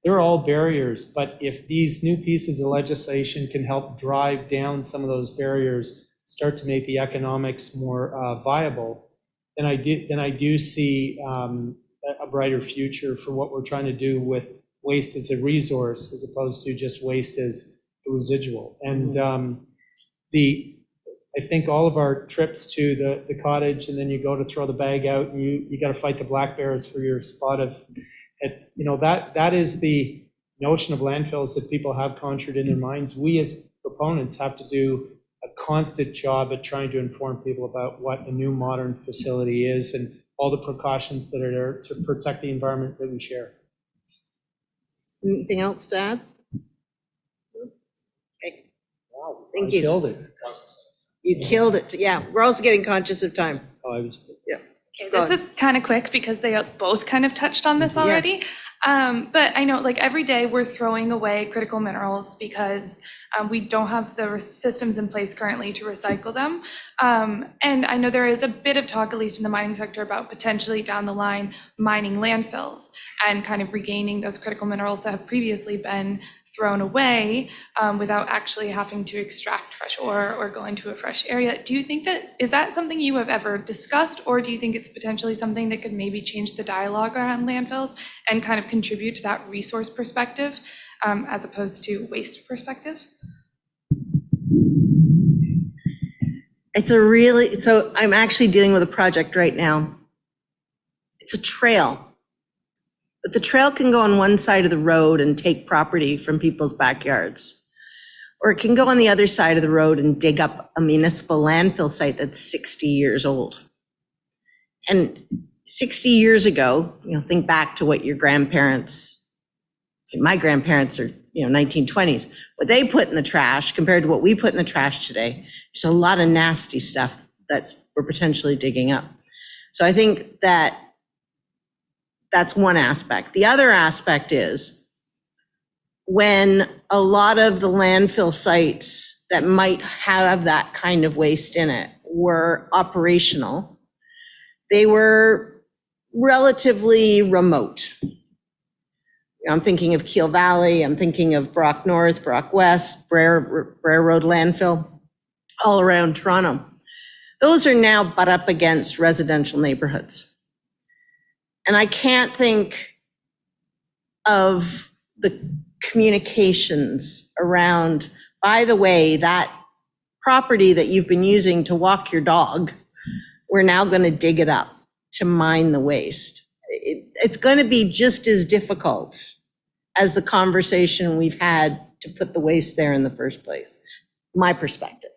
Speaker 2: They're all barriers, but if these new pieces of legislation can help drive down some of those barriers, start to make the economics more viable, then I do see a brighter future for what we're trying to do with waste as a resource as opposed to just waste as a residual. And I think all of our trips to the cottage, and then you go to throw the bag out and you got to fight the black bears for your spot of, that is the notion of landfills that people have conjured in their minds. We as proponents have to do a constant job at trying to inform people about what a new modern facility is and all the precautions that are there to protect the environment that we share.
Speaker 1: Anything else to add? Okay. Thank
Speaker 2: I
Speaker 1: you.
Speaker 2: killed it.
Speaker 1: You killed it. Yeah, we're also getting conscious of time.
Speaker 2: Oh, I was.
Speaker 1: Yeah.
Speaker 8: Okay,
Speaker 1: Go
Speaker 8: this
Speaker 1: ahead.
Speaker 8: is kind of quick because they both kind of touched on this
Speaker 1: Yeah.
Speaker 8: already. But I know like every day we're throwing away critical minerals because we don't have the systems in place currently to recycle them. And I know there is a bit of talk, at least in the mining sector, about potentially down the line mining landfills and kind of regaining those critical minerals that have previously been thrown away without actually having to extract fresh ore or go into a fresh area. Do you think is that something you have ever discussed, or do you think it's potentially something that could maybe change the dialogue around landfills and kind of contribute to that resource perspective as opposed to waste perspective?
Speaker 1: So I'm actually dealing with a project right now. It's a trail. But the trail can go on one side of the road and take property from people's backyards. Or it can go on the other side of the road and dig up a municipal landfill site that's 60 years old. And 60 years ago, think back to what your grandparents, my grandparents are, 1920s, what they put in the trash compared to what we put in the trash today. There's a lot of nasty stuff we're potentially digging up. So I think that's one aspect. The other aspect is when a lot of the landfill sites that might have that kind of waste in it were operational, they were relatively remote. I'm thinking of Keel Valley, I'm thinking of Brock North, Brock West, Brer Road landfill, all around Toronto. Those are now butt up against residential neighborhoods. And I can't think of the communications around, by the way, that property that you've been using to walk your dog, we're now going to dig it up to mine the waste. It's going to be just as difficult as the conversation we've had to put the waste there in the first place, my perspective.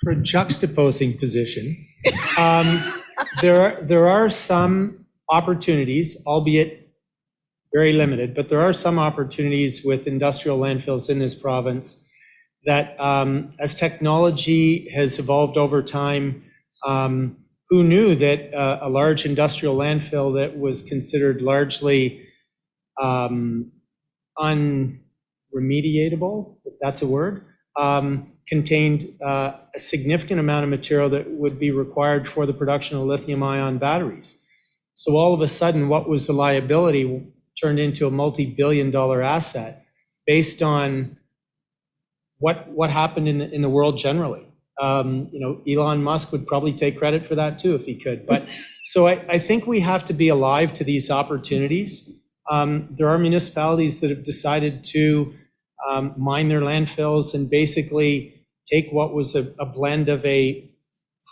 Speaker 2: For a juxtaposing position, there are some opportunities, albeit very limited, but there are some opportunities with industrial landfills in this province that as technology has evolved over time, who knew that a large industrial landfill that was considered largely unremediatable, if that's a word, contained a significant amount of material that would be required for the production of lithium-ion batteries. So all of a sudden, what was the liability turned into a multi-billion-dollar asset based on what happened in the world generally. Elon Musk would probably take credit for that too if he could. But so I think we have to be alive to these opportunities. There are municipalities that have decided to mine their landfills and basically take what was a blend of a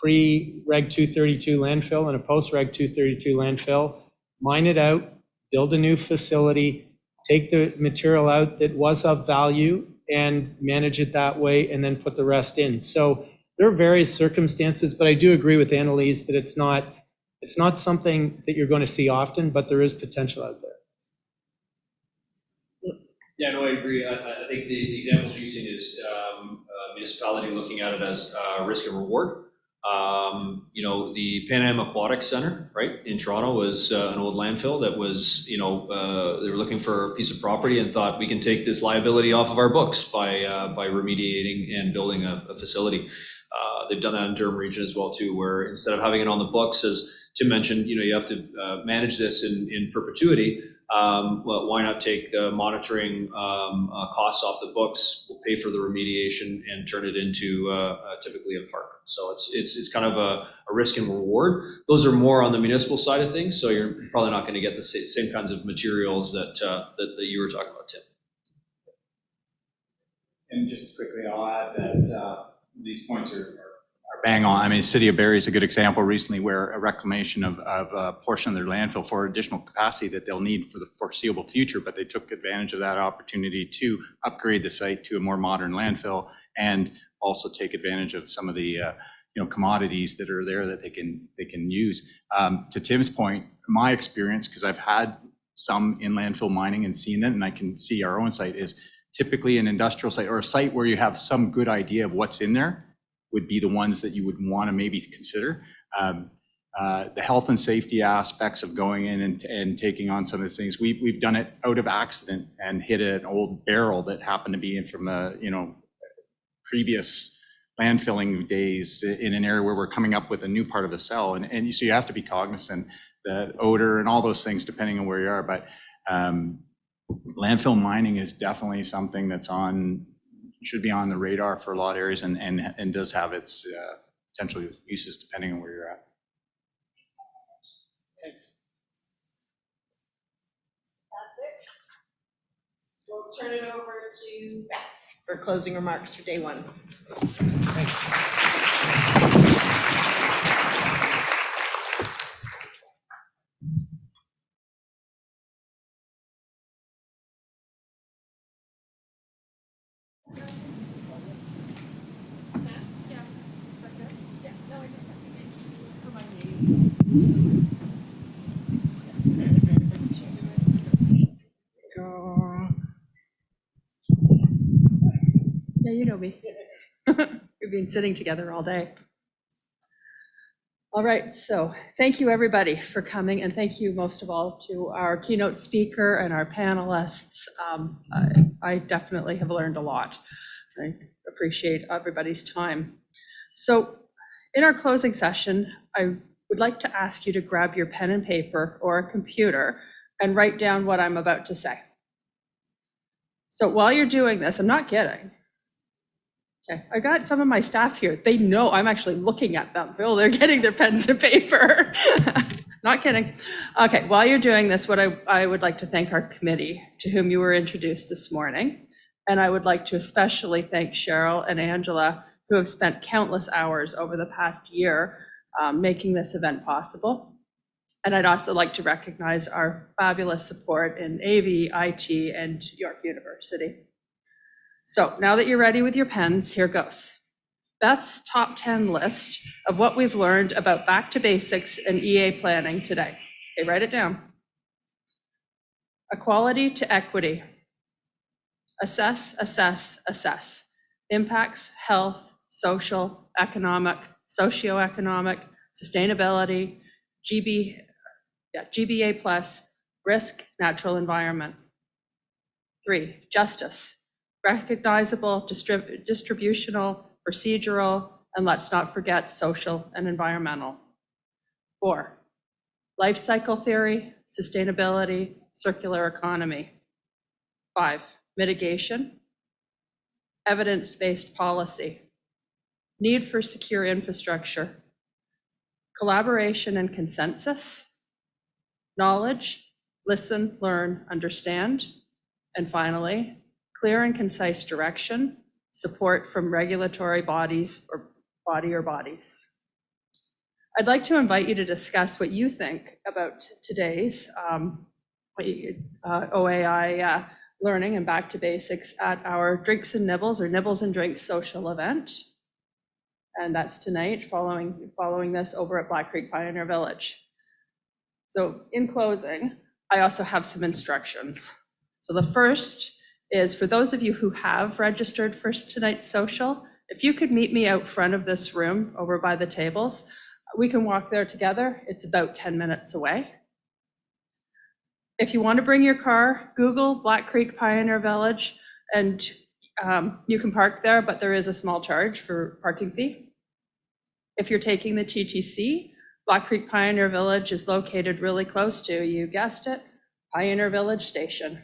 Speaker 2: pre-Reg 232 landfill and a post-Reg 232 landfill, mine it out, build a new facility, take the material out that was of value and manage it that way, and then put the rest in. So there are various circumstances, but I do agree with Annalise that it's not something that you're going to see often, but there is potential out there.
Speaker 3: Yeah, no, I agree. I think the examples we've seen is municipality looking at it as risk and reward. The Pan Am Aquatic Center, right, in Toronto was an old landfill that was, they were looking for a piece of property and thought we can take this liability off of our books by remediating and building a facility. They've done that in Durham region as well too, where instead of having it on the books, as Tim mentioned, you have to manage this in perpetuity. Well, why not take the monitoring costs off the books? We'll pay for the remediation and turn it into typically an apartment. So it's kind of a risk and reward. Those are more on the municipal side of things. So you're probably not going to get the same kinds of materials that you were talking about, Tim.
Speaker 4: And just quickly, I'll add that these points are bang on. I mean, City of Barrie is a good example recently where a reclamation of a portion of their landfill for additional capacity that they'll need for the foreseeable future, but they took advantage of that opportunity to upgrade the site to a more modern landfill and also take advantage of some of the commodities that are there that they can use. To Tim's point, my experience, because I've had some in landfill mining and seen it, and I can see our own site is typically an industrial site or a site where you have some good idea of what's in there would be the ones that you would want to maybe consider. The health and safety aspects of going in and taking on some of these things. We've done it out of accident and hit an old barrel that happened to be in from a, previous landfilling days in an area where we're coming up with a new part of a cell. And so you have to be cognizant, the odor and all those things, depending on where you are. But landfill mining is definitely something that's should be on the radar for a lot of areas and does have its potential uses depending on where you're at.
Speaker 1: Thanks. That's it. We'll turn it over to Beth for closing remarks for day one.
Speaker 9: Yeah, you know me. We've been sitting together all day. All right, so thank you everybody for coming, and thank you most of all to our keynote speaker and our panelists. I definitely have learned a lot. I appreciate everybody's time. So in our closing session, I would like to ask you to grab your pen and paper or a computer and write down what I'm about to say. So while you're doing this, I'm not kidding. Okay, I got some of my staff here. They know I'm actually looking at them. Bill, they're getting their pens and paper. Not kidding. Okay, while you're doing this, what I would like to thank our committee to whom you were introduced this morning. And I would like to especially thank Cheryl and Angela, who have spent countless hours over the past year making this event possible. And I'd also like to recognize our fabulous support in AV, IT, and York University. So now that you're ready with your pens, here goes. Beth's top 10 list of what we've learned about back to basics and EA planning today. Okay, write it down. Equality to equity. Assess, assess, assess. Impacts, health, social, economic, socioeconomic, sustainability, GBA plus, risk, natural environment. 3, justice. Recognizable, distributional, procedural, and let's not forget social and environmental. 4, life cycle theory, sustainability, circular economy. 5, mitigation, evidence-based policy, need for secure infrastructure, collaboration and consensus, knowledge, listen, learn, understand, and finally, clear and concise direction, support from regulatory bodies or bodies. I'd like to invite you to discuss what you think about today's OAI learning and back to basics at our Drinks and Nibbles or Nibbles and Drinks social event. And that's tonight following this over at Black Creek Pioneer Village. So in closing, I also have some instructions. So the first is for those of you who have registered for tonight's social, if you could meet me out front of this room over by the tables, we can walk there together. It's about 10 minutes away. If you want to bring your car, Google Black Creek Pioneer Village, and you can park there, but there is a small charge for parking fee. If you're taking the TTC, Black Creek Pioneer Village is located really close to, you guessed it, Pioneer Village Station.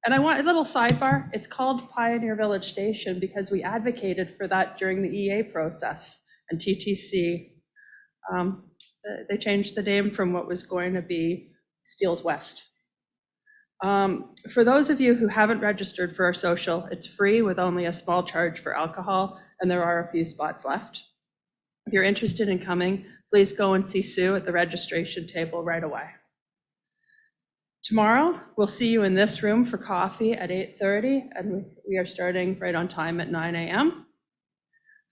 Speaker 9: And I want a little sidebar. It's called Pioneer Village Station because we advocated for that during the EA process and TTC. They changed the name from what was going to be Steeles West. For those of you who haven't registered for our social, it's free with only a small charge for alcohol, and there are a few spots left. If you're interested in coming, please go and see Sue at the registration table right away. Tomorrow, we'll see you in this room for coffee at 8:30, and we are starting right on time at 9 a.m.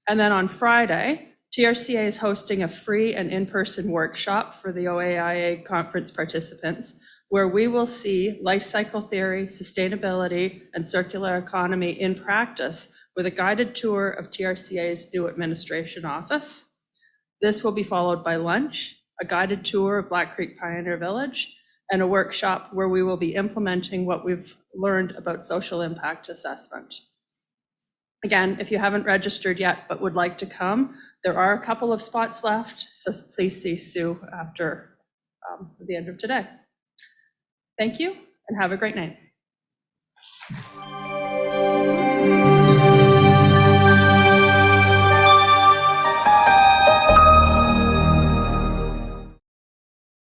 Speaker 9: And then on Friday, TRCA is hosting a free and in-person workshop for the OAIA conference participants where we will see life cycle theory, sustainability, and circular economy in practice with a guided tour of TRCA's new administration office. This will be followed by lunch, a guided tour of Black Creek Pioneer Village, and a workshop where we will be implementing what we've learned about social impact assessment. Again, if you haven't registered yet but would like to come, there are a couple of spots left, so please see Sue after the end of today. Thank you and have a great night.